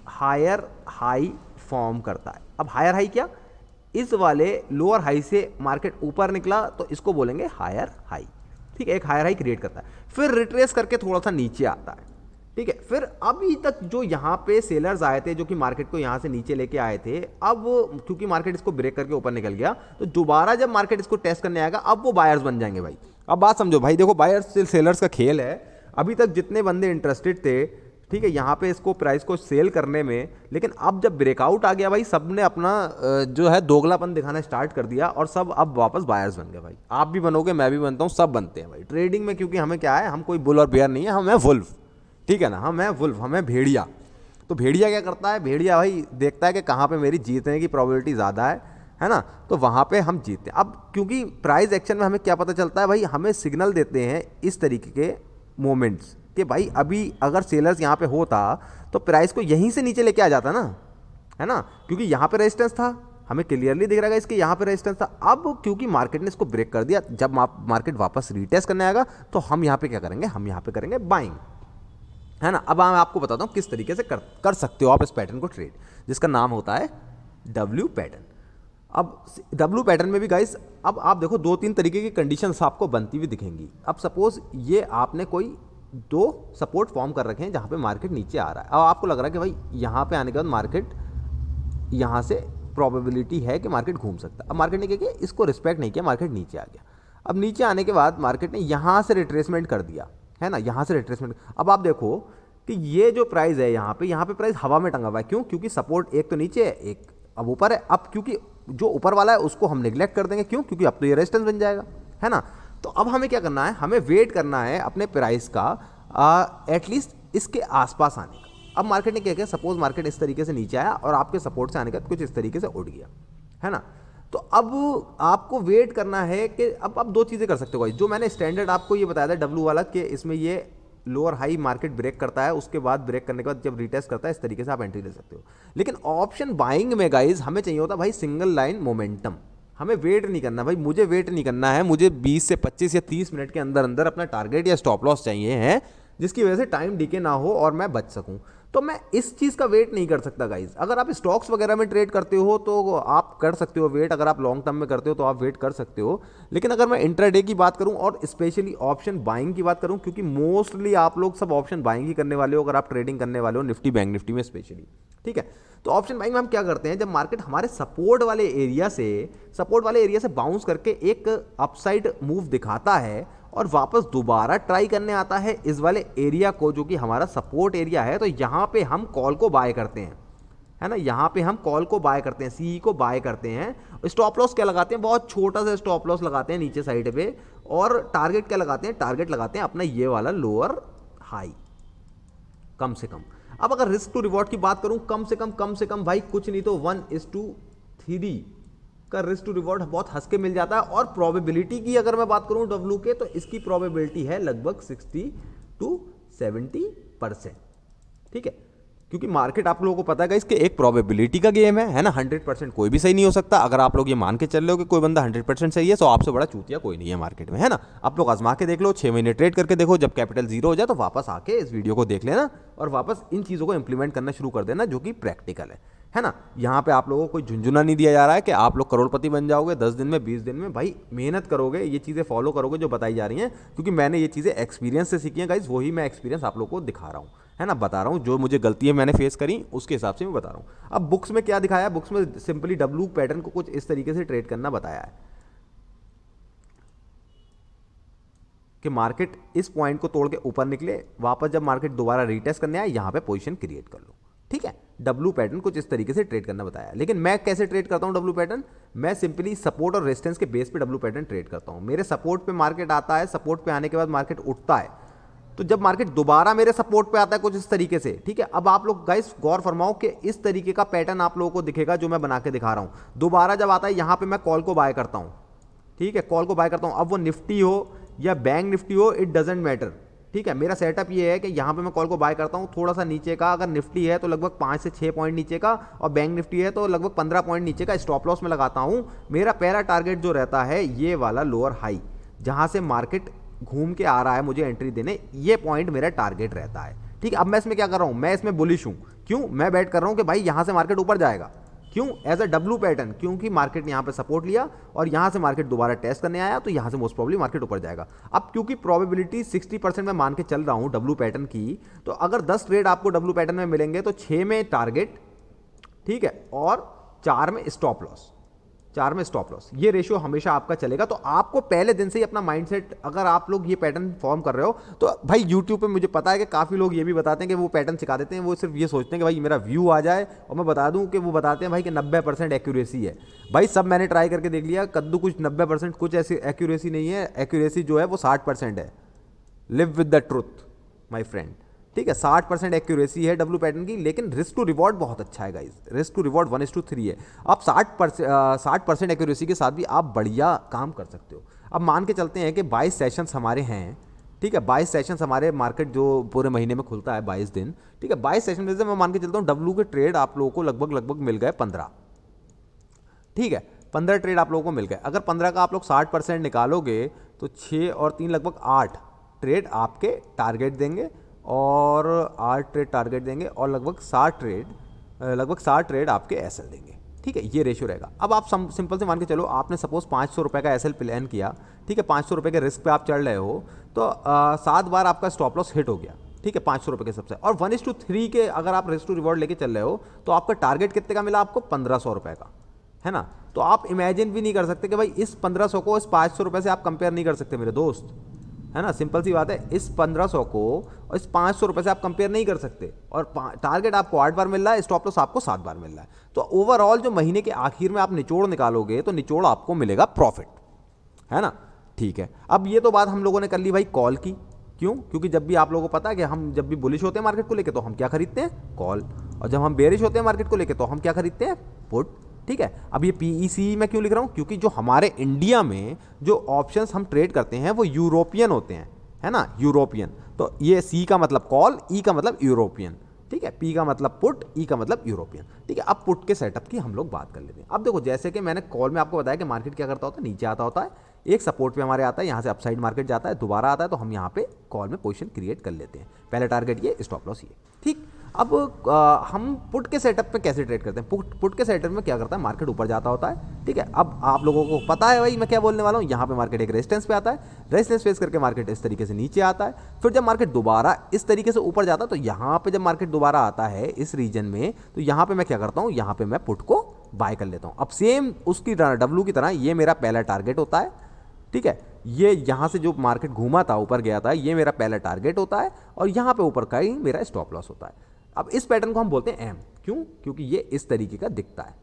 [SPEAKER 1] हायर हाई फॉर्म करता है। अब हायर हाई क्या, इस वाले लोअर हाई से मार्केट ऊपर निकला तो इसको बोलेंगे हायर हाई, ठीक है। एक हायर हाई क्रिएट करता है, फिर रिट्रेस करके थोड़ा सा नीचे आता है, ठीक है। फिर अभी तक जो यहाँ पे सेलर्स आए थे, जो कि मार्केट को यहाँ से नीचे लेके आए थे, अब क्योंकि मार्केट इसको ब्रेक करके ऊपर निकल गया, तो दोबारा जब मार्केट इसको टेस्ट करने आएगा, अब वो बायर्स बन जाएंगे भाई। अब बात समझो भाई, देखो बायर्स से सेलर्स का खेल है। अभी तक जितने बंदे इंटरेस्टेड थे, ठीक है, यहाँ पे इसको प्राइस को सेल करने में, लेकिन अब जब ब्रेकआउट आ गया भाई, सब ने अपना जो है दोगलापन दिखाना स्टार्ट कर दिया और सब अब वापस बायर्स बन गए भाई। आप भी बनोगे, मैं भी बनता हूँ, सब बनते हैं भाई ट्रेडिंग में, क्योंकि हमें क्या है, हम कोई बुल और बेयर नहीं है, हम है वुल्फ, ठीक है ना। हम है वुल्फ, हमें भेड़िया। तो भेड़िया क्या करता है, भेड़िया भाई देखता है कि कहाँ पर मेरी जीतने की प्रोबेबिलिटी ज़्यादा है ना, तो वहाँ पे हम जीतते हैं। अब क्योंकि प्राइस एक्शन में हमें क्या पता चलता है भाई, हमें सिग्नल देते हैं इस तरीके के मोमेंट्स कि भाई अभी अगर सेलर्स यहाँ पे होता तो प्राइस को यहीं से नीचे लेके आ जाता ना, है ना, क्योंकि यहाँ पे रेजिस्टेंस था, हमें क्लियरली दिख रहा है इसके यहाँ पे रेजिस्टेंस था। अब क्योंकि मार्केट ने इसको ब्रेक कर दिया, जब मार्केट वापस रीटेस्ट करने आएगा तो हम यहाँ पे क्या करेंगे, हम यहाँ पे करेंगे बाइंग, है ना। अब मैं आपको बताता हूँ किस तरीके से कर सकते हो आप इस पैटर्न को ट्रेड, जिसका नाम होता है डब्ल्यू पैटर्न। अब डब्ल्यू पैटर्न में भी गाइस, अब आप देखो 2-3 तरीके की कंडीशंस आपको बनती हुई दिखेंगी। अब सपोज ये आपने कोई 2 सपोर्ट फॉर्म कर रखे हैं जहाँ पे मार्केट नीचे आ रहा है। अब आपको लग रहा है कि भाई यहाँ पे आने के बाद मार्केट यहाँ से प्रोबेबिलिटी है कि मार्केट घूम सकता है। अब मार्केट ने क्या किया, इसको रिस्पेक्ट नहीं किया, मार्केट नीचे आ गया। अब नीचे आने के बाद मार्केट ने यहाँ से रिट्रेसमेंट कर दिया, है ना, यहाँ से रिट्रेसमेंट। अब आप देखो कि ये जो प्राइस है यहाँ पे प्राइस हवा में टंगा हुआ है। क्यों, क्योंकि सपोर्ट एक तो नीचे है, एक अब ऊपर है। अब क्योंकि जो ऊपर वाला है उसको हम नेग्लेक्ट कर देंगे, क्यों, क्योंकि अब तो ये रेजिस्टेंस बन जाएगा, है ना। तो अब हमें क्या करना है, हमें वेट करना है अपने प्राइस का एटलीस्ट इसके आसपास आने का। अब मार्केट ने क्या किया, सपोज मार्केट इस तरीके से नीचे आया और आपके सपोर्ट से आने का कुछ इस तरीके से उड़ गया, है ना। तो अब आपको वेट करना है कि अब आप 2 चीज़ें कर सकते हो। जो मैंने स्टैंडर्ड आपको ये बताया था डब्ल्यू वाला, कि इसमें ये लोअर हाई मार्केट ब्रेक करता है, उसके बाद ब्रेक करने के बाद जब रिटेस्ट करता है, इस तरीके से आप एंट्री ले सकते हो। लेकिन ऑप्शन बाइंग में गाइज हमें चाहिए होता भाई सिंगल लाइन मोमेंटम। हमें वेट नहीं करना भाई, मुझे वेट नहीं करना है, मुझे 20 से 25 या 30 मिनट के अंदर अंदर अपना टारगेट या स्टॉप लॉस चाहिए है, जिसकी वजह से टाइम डीके ना हो और मैं बच सकूं। तो मैं इस चीज़ का वेट नहीं कर सकता गाइज। अगर आप स्टॉक्स वगैरह में ट्रेड करते हो तो आप कर सकते हो वेट, अगर आप लॉन्ग टर्म में करते हो तो आप वेट कर सकते हो। लेकिन अगर मैं इंट्राडे की बात करूं और स्पेशली ऑप्शन बाइंग की बात करूं, क्योंकि मोस्टली आप लोग सब ऑप्शन बाइंग ही करने वाले हो अगर आप ट्रेडिंग करने वाले हो निफ्टी बैंक निफ्टी में स्पेशली, ठीक है। तो ऑप्शन बाइंग में हम क्या करते हैं, जब मार्केट हमारे सपोर्ट वाले एरिया से बाउंस करके एक अपसाइड मूव दिखाता है और वापस दोबारा ट्राई करने आता है इस वाले एरिया को जो कि हमारा सपोर्ट एरिया है, तो यहाँ पे हम कॉल को बाय करते हैं, है ना। यहाँ पे हम कॉल को बाय करते हैं, सीई को बाय करते हैं। स्टॉप लॉस क्या लगाते हैं, बहुत छोटा सा स्टॉप लॉस लगाते हैं नीचे साइड पे, और टारगेट क्या लगाते हैं, टारगेट लगाते हैं अपना ये वाला लोअर हाई कम से कम। अब अगर रिस्क टू रिवॉर्ड की बात करूं, कम से कम भाई कुछ नहीं तो 1:3 का रिस्क टू रिवॉर्ड बहुत हंस के मिल जाता है। और प्रोबेबिलिटी की अगर मैं बात करूं डब्ल्यू के, तो इसकी प्रोबेबिलिटी है लगभग 60 to 70%, ठीक है। क्योंकि मार्केट आप लोगों को पता है इसके एक प्रोबेबिलिटी का गेम है ना। 100% कोई भी सही नहीं हो सकता। अगर आप लोग ये मान के चल रहे हो कि कोई बंदा 100% सही है, तो आपसे बड़ा चूतिया कोई नहीं है मार्केट में, है ना। आप लोग आजमा के देख लो, 6 महीने ट्रेड करके देखो, जब कैपिटल जीरो हो जाए तो वापस आके इस वीडियो को देख लेना और वापस इन चीज़ों को इंप्लीमेंट करना शुरू कर देना जो कि प्रैक्टिकल है ना। यहाँ पे आप लोगों को कोई झुंझुना नहीं दिया जा रहा है कि आप लोग करोड़पति बन जाओगे 10 दिन में 20 दिन में। भाई मेहनत करोगे, ये चीज़ें फॉलो करोगे जो बताई जा रही हैं, क्योंकि मैंने ये चीज़ें एक्सपीरियंस से सीखी हैं गाइस, वही मैं एक्सपीरियंस आप लोगों को दिखा रहा हूँ, है ना, बता रहा हूँ। जो मुझे गलतियाँ मैंने फेस करी उसके हिसाब से मैं बता रहा हूँ। अब बुक्स में क्या दिखाया, बुक्स में सिंपली डब्ल्यू पैटर्न को कुछ इस तरीके से ट्रेड करना बताया है कि मार्केट इस पॉइंट को तोड़ के ऊपर निकले, वापस जब मार्केट दोबारा रीटेस्ट करने आए यहाँ पे पोजीशन क्रिएट कर लो, ठीक है। डब्ल्यू पैटर्न कुछ इस तरीके से ट्रेड करना बताया। लेकिन मैं कैसे ट्रेड करता हूं डब्ल्यू पैटर्न, मैं सिंपली सपोर्ट और रेजिस्टेंस के बेस पे डब्ल्यू पैटर्न ट्रेड करता हूं। मेरे सपोर्ट पे मार्केट आता है, सपोर्ट पे आने के बाद मार्केट उठता है, तो जब मार्केट दोबारा मेरे सपोर्ट पे आता है कुछ इस तरीके से, ठीक है। अब आप लोग गाइस गौर फरमाओ कि इस तरीके का पैटर्न आप लोगों को दिखेगा जो मैं बना के दिखा रहा हूं। दोबारा जब आता है यहां पे मैं कॉल को बाय करता हूं, ठीक है, कॉल को बाय करता हूं। अब वो निफ्टी हो या बैंक निफ्टी हो, इट डजेंट मैटर, ठीक है। मेरा सेटअप ये है कि यहाँ पे मैं कॉल को बाय करता हूँ थोड़ा सा नीचे का, अगर निफ्टी है तो लगभग 5 से 6 पॉइंट नीचे का, और बैंक निफ्टी है तो लगभग 15 पॉइंट नीचे का स्टॉप लॉस में लगाता हूँ। मेरा पहला टारगेट जो रहता है ये वाला लोअर हाई, जहाँ से मार्केट घूम के आ रहा है मुझे एंट्री देने, ये पॉइंट मेरा टारगेट रहता है, ठीक है। अब मैं इसमें क्या कर रहा हूँ, मैं इसमें बुलिश हूँ। क्यों, मैं बैट कर रहा हूँ कि भाई यहाँ से मार्केट ऊपर जाएगा। क्यों, एज अ डब्ल्यू पैटर्न, क्योंकि मार्केट ने यहाँ पे सपोर्ट लिया और यहाँ से मार्केट दोबारा टेस्ट करने आया, तो यहाँ से मोस्ट प्रॉब्ली मार्केट ऊपर जाएगा। अब क्योंकि प्रोबेबिलिटी 60% में मान के चल रहा हूँ डब्ल्यू पैटर्न की, तो अगर 10 ट्रेड आपको डब्ल्यू पैटर्न में मिलेंगे तो 6 में टारगेट, ठीक है, और 4 में स्टॉप लॉस, 4 में स्टॉप लॉस, ये रेशियो हमेशा आपका चलेगा। तो आपको पहले दिन से ही अपना माइंडसेट, अगर आप लोग ये पैटर्न फॉर्म कर रहे हो, तो भाई यूट्यूब पे मुझे पता है कि काफ़ी लोग ये भी बताते हैं कि वो पैटर्न सिखा देते हैं, वो सिर्फ ये सोचते हैं कि भाई मेरा व्यू आ जाए और मैं बता दूं कि वो बताते हैं भाई कि 90% एक्यूरेसी है। भाई सब मैंने ट्राई करके देख लिया, कद्दू कुछ 90% कुछ ऐसी एक्यूरेसी नहीं है, एक्यूरेसी जो है वो 60% है। Live with the truth my friend, ठीक है। 60% एक्यूरेसी है डब्ल्यू पैटर्न की, लेकिन रिस्क टू रिवॉर्ड बहुत अच्छा है गाइज। रिस्क टू रिवॉर्ड 1:3 है। आप 60% एक्यूरेसी के साथ भी आप बढ़िया काम कर सकते हो। अब मान के चलते हैं कि 22 सेशंस हमारे हैं, ठीक है। 22 सेशंस हमारे मार्केट जो पूरे महीने में खुलता है 22 दिन, ठीक है। 22 सेशन में से मैं मान के चलता हूँ डब्ल्यू के ट्रेड आप लोगों को लगभग मिल गए 15, ठीक है। 15 ट्रेड आप लोगों को मिल गए। अगर 15 का आप लोग 60% निकालोगे तो 6 और 3 लगभग 8 ट्रेड आपके टारगेट देंगे, और 8 ट्रेड टारगेट देंगे, और लगभग 60 ट्रेड आपके एसएल देंगे, ठीक है। ये रेशियो रहेगा। अब आप सिंपल से मान के चलो, आपने सपोज 500 रुपये का एसएल प्लान किया, ठीक है। 500 रुपये के रिस्क पे आप चढ़ रहे हो, तो 7 बार आपका स्टॉप लॉस हिट हो गया, ठीक है, 500 रुपये के सबसे। और 1:3 के अगर आप रिस्क टू रिवॉर्ड लेके चल रहे हो, तो आपका टारगेट कितने का मिला आपको, 1500 रुपये का, है ना। तो आप इमेजिन भी नहीं कर सकते कि भाई इस 1500 को इस 500 रुपये से आप कंपेयर नहीं कर सकते मेरे दोस्त, है ना। सिंपल सी बात है, इस 1500 को और इस 500 रुपये से आप कंपेयर नहीं कर सकते। और टारगेट आपको 8 बार मिल रहा है, स्टॉप लॉस आपको 7 बार मिल रहा है। तो ओवरऑल जो महीने के आखिर में आप निचोड़ निकालोगे तो निचोड़ आपको मिलेगा प्रॉफिट, है ना, ठीक है। अब ये तो बात हम लोगों ने कर ली भाई कॉल की। क्यों, क्योंकि जब भी आप लोगों को पता है कि हम जब भी बुलिश होते हैं मार्केट को लेके तो हम क्या खरीदते हैं, कॉल, और जब हम बेरिश होते हैं मार्केट को लेके तो हम क्या खरीदते हैं, पुट, ठीक है। अब ये पीईसी मैं क्यों लिख रहा हूँ, क्योंकि जो हमारे इंडिया में जो ऑप्शंस हम ट्रेड करते हैं वो यूरोपियन होते हैं, है ना, यूरोपियन। तो ये सी का मतलब कॉल, ई का मतलब यूरोपियन, ठीक है, पी का मतलब पुट, ई का मतलब यूरोपियन, ठीक है। अब पुट के सेटअप की हम लोग बात कर लेते हैं। अब देखो, जैसे कि मैंने कॉल में आपको बताया कि मार्केट क्या करता होता है, नीचे आता होता है, एक सपोर्ट पे हमारे आता है, यहाँ से अपसाइड मार्केट जाता है, दोबारा आता है, तो हम यहाँ पे कॉल में पोजीशन क्रिएट कर लेते हैं। पहले टारगेट ये, स्टॉप लॉस ये, ठीक। अब हम पुट के सेटअप में कैसे ट्रेड करते हैं? पुट के सेटअप में क्या करता है, मार्केट ऊपर जाता होता है, ठीक है। अब आप लोगों को पता है भाई मैं क्या बोलने वाला हूँ, यहाँ पे मार्केट एक रेजिस्टेंस पे आता है, रेजिस्टेंस फेस करके मार्केट इस तरीके से नीचे आता है, फिर जब मार्केट दोबारा इस तरीके से ऊपर जाता है, तो यहाँ पे जब मार्केट दोबारा आता है इस रीजन में, तो यहाँ पे मैं क्या करता हूँ, यहाँ पे मैं पुट को बाय कर लेता हूँ। अब सेम उसकी डब्लू की तरह ये मेरा पहला टारगेट होता है, ठीक है। ये यहाँ से जो मार्केट घूमा था ऊपर गया था, ये मेरा पहला टारगेट होता है, और यहाँ पे ऊपर का ही मेरा स्टॉप लॉस होता है। अब इस पैटर्न को हम बोलते हैं एम। क्यों? क्योंकि ये इस तरीके का दिखता है,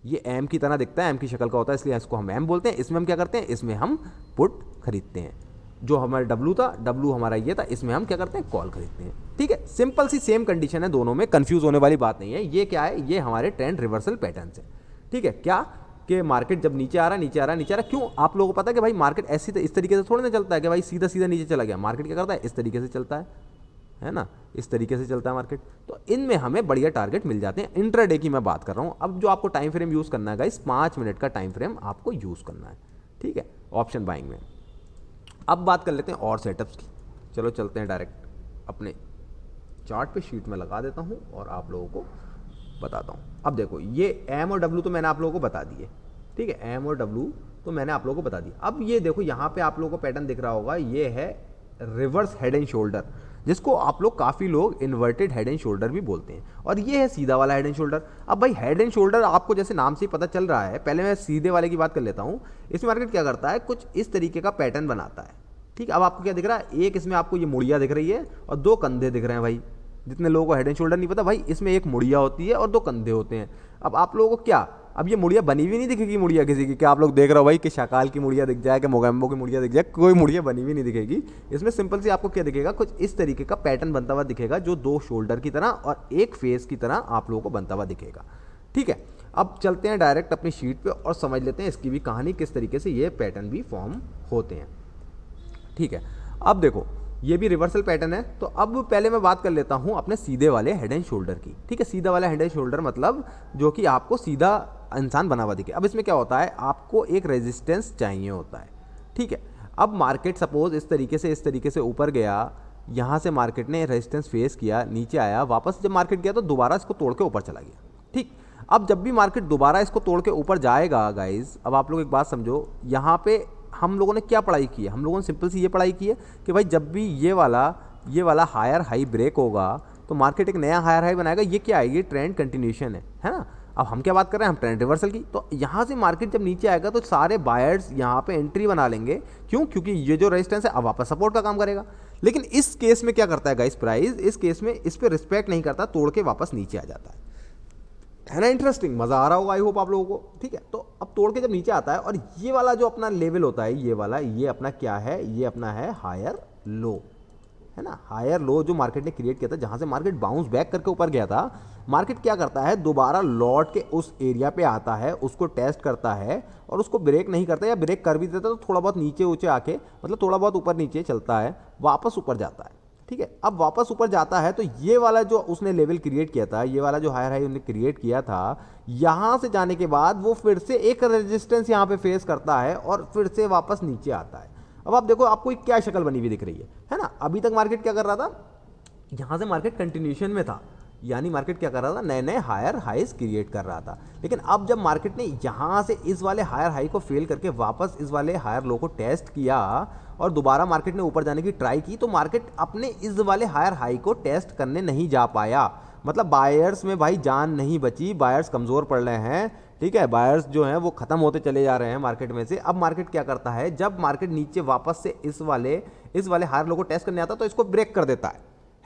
[SPEAKER 1] ये एम की तरह दिखता है, एम की शक्ल का होता है, इसलिए इसको हम एम बोलते हैं। इसमें हम क्या करते हैं, इसमें हम पुट खरीदते हैं। जो हमारा डब्लू था, डब्लू हमारा ये था, इसमें हम क्या करते हैं, कॉल खरीदते हैं, ठीक है। सिंपल सी सेम कंडीशन है दोनों में, कंफ्यूज होने वाली बात नहीं है। ये क्या है, ये हमारे ट्रेंड रिवर्सल पैटर्न है, ठीक है। क्या कि मार्केट जब नीचे आ रहा है, नीचे आ रहा है, नीचे आ रहा है, क्यों? आप लोगों को पता है कि भाई मार्केट ऐसी इस तरीके से थोड़ी ना चलता है कि भाई सीधा सीधा नीचे चला गया। मार्केट क्या करता है, इस तरीके से चलता है ना, इस तरीके से चलता है मार्केट। तो इनमें हमें बढ़िया टारगेट मिल जाते हैं। इंट्राडे की मैं बात कर रहा हूँ। अब जो आपको टाइम फ्रेम यूज़ करना है गाइस, 5 मिनट का टाइम फ्रेम आपको यूज़ करना है, ठीक है, ऑप्शन बाइंग में। अब बात कर लेते हैं और सेटअप्स की। चलो चलते हैं डायरेक्ट अपने चार्ट पे, शीट में लगा देता हूँ और आप लोगों को बताता हूँ। अब देखो ये एम और डब्ल्यू तो मैंने आप लोगों को बता दिए, ठीक है, एम और डब्ल्यू तो मैंने आप लोगों को बता दिया। अब ये देखो यहाँ पे आप लोगों को पैटर्न दिख रहा होगा, ये है रिवर्स हेड एंड शोल्डर, जिसको आप लोग काफ़ी लोग इन्वर्टेड हेड एंड शोल्डर भी बोलते हैं, और ये है सीधा वाला हेड एंड शोल्डर। अब भाई हेड एंड शोल्डर आपको जैसे नाम से ही पता चल रहा है, पहले मैं सीधे वाले की बात कर लेता हूँ। इसमें मार्केट क्या करता है, कुछ इस तरीके का पैटर्न बनाता है, ठीक। अब आपको क्या दिख रहा है, एक इसमें आपको ये मुड़िया दिख रही है और 2 कंधे दिख रहे हैं। भाई जितने लोगों को हेड एंड शोल्डर नहीं पता, भाई इसमें एक मुड़िया होती है और 2 कंधे होते हैं। अब आप लोगों को क्या, अब ये मुड़िया बनी हुई नहीं दिखेगी, मुड़िया किसी की, क्या आप लोग देख रहे हो भाई कि शाकाल की मुड़िया दिख जाए, कि मोगैम्बो की मुड़िया दिख जाए, कोई मुड़िया बनी हुई नहीं दिखेगी। इसमें सिंपल सी आपको क्या दिखेगा, कुछ इस तरीके का पैटर्न बनता हुआ दिखेगा, जो 2 शोल्डर की तरह और एक फेस की तरह आप लोगों को बनता हुआ दिखेगा, ठीक है। अब चलते हैं डायरेक्ट अपनी शीट पे और समझ लेते हैं इसकी भी कहानी, किस तरीके से ये पैटर्न भी फॉर्म होते हैं, ठीक है। अब देखो ये भी रिवर्सल पैटर्न है। तो अब पहले मैं बात कर लेता हूँ अपने सीधे वाले हेड एंड शोल्डर की, ठीक है। सीधा वाला हेड एंड शोल्डर मतलब जो कि आपको सीधा इंसान बना हुआ दिखे। अब इसमें क्या होता है, आपको एक रेजिस्टेंस चाहिए होता है, ठीक है। अब मार्केट सपोज इस तरीके से ऊपर गया, यहाँ से मार्केट ने रेजिस्टेंस फेस किया, नीचे आया, वापस जब मार्केट गया तो दोबारा इसको तोड़ के ऊपर चला गया, ठीक। अब जब भी मार्केट दोबारा इसको तोड़ के ऊपर जाएगा गाइज, अब आप लोग एक बात समझो, यहाँ पे हम लोगों ने क्या पढ़ाई की है, हम लोगों ने सिंपल सी ये पढ़ाई की है कि भाई जब भी ये वाला हायर हाई ब्रेक होगा तो मार्केट एक नया हायर हाई बनाएगा। ये क्या है, ये ट्रेंड कंटिन्यूशन है ना। अब हम क्या बात कर रहे हैं, हम ट्रेंड रिवर्सल की। तो यहाँ से मार्केट जब नीचे आएगा तो सारे बायर्स यहाँ पे एंट्री बना लेंगे। क्यों? क्योंकि ये जो रेजिस्टेंस है अब वापस सपोर्ट का काम करेगा। लेकिन इस केस में क्या करता है गाइस, प्राइस इस केस में इस पर रिस्पेक्ट नहीं करता, तोड़ के वापस नीचे आ जाता है ना। इंटरेस्टिंग, मज़ा आ रहा होगा आई होप आप लोगों को, ठीक है। तो अब तोड़ के जब नीचे आता है और ये वाला जो अपना लेवल होता है, ये वाला, ये अपना क्या है, ये अपना है हायर लो, है ना। हायर लो जो मार्केट ने क्रिएट किया था, जहाँ से मार्केट बाउंस बैक करके ऊपर गया था, मार्केट क्या करता है, दोबारा लौट के उस एरिया पे आता है, उसको टेस्ट करता है और उसको ब्रेक नहीं करता, या ब्रेक कर भी देता तो थोड़ा बहुत नीचे ऊंचे आके, मतलब थोड़ा बहुत ऊपर नीचे चलता है, वापस ऊपर जाता है, ठीक है। अब वापस ऊपर जाता है तो ये वाला जो उसने लेवल क्रिएट किया था, ये वाला जो हायर हाई उन्होंने क्रिएट किया था, यहाँ से जाने के बाद वो फिर से एक रेजिस्टेंस यहाँ पे फेस करता है और फिर से वापस नीचे आता है। अब आप देखो आपको एक क्या शक्ल बनी हुई दिख रही है ना। अभी तक मार्केट क्या कर रहा था, यहाँ से मार्केट कंटिन्यूशन में था, यानी मार्केट क्या कर रहा था, नए नए हायर हाईज क्रिएट कर रहा था। लेकिन अब जब मार्केट ने यहाँ से इस वाले हायर हाई को फेल करके वापस इस वाले हायर लो को टेस्ट किया और दोबारा मार्केट ने ऊपर जाने की ट्राई की, तो मार्केट अपने इस वाले हायर हाई को टेस्ट करने नहीं जा पाया। मतलब बायर्स में भाई जान नहीं बची, बायर्स कमज़ोर पड़ रहे हैं, ठीक है। बायर्स जो हैं वो ख़त्म होते चले जा रहे हैं मार्केट में से। अब मार्केट क्या करता है, जब मार्केट नीचे वापस से इस वाले हायर लो को टेस्ट करने आता है तो इसको ब्रेक कर देता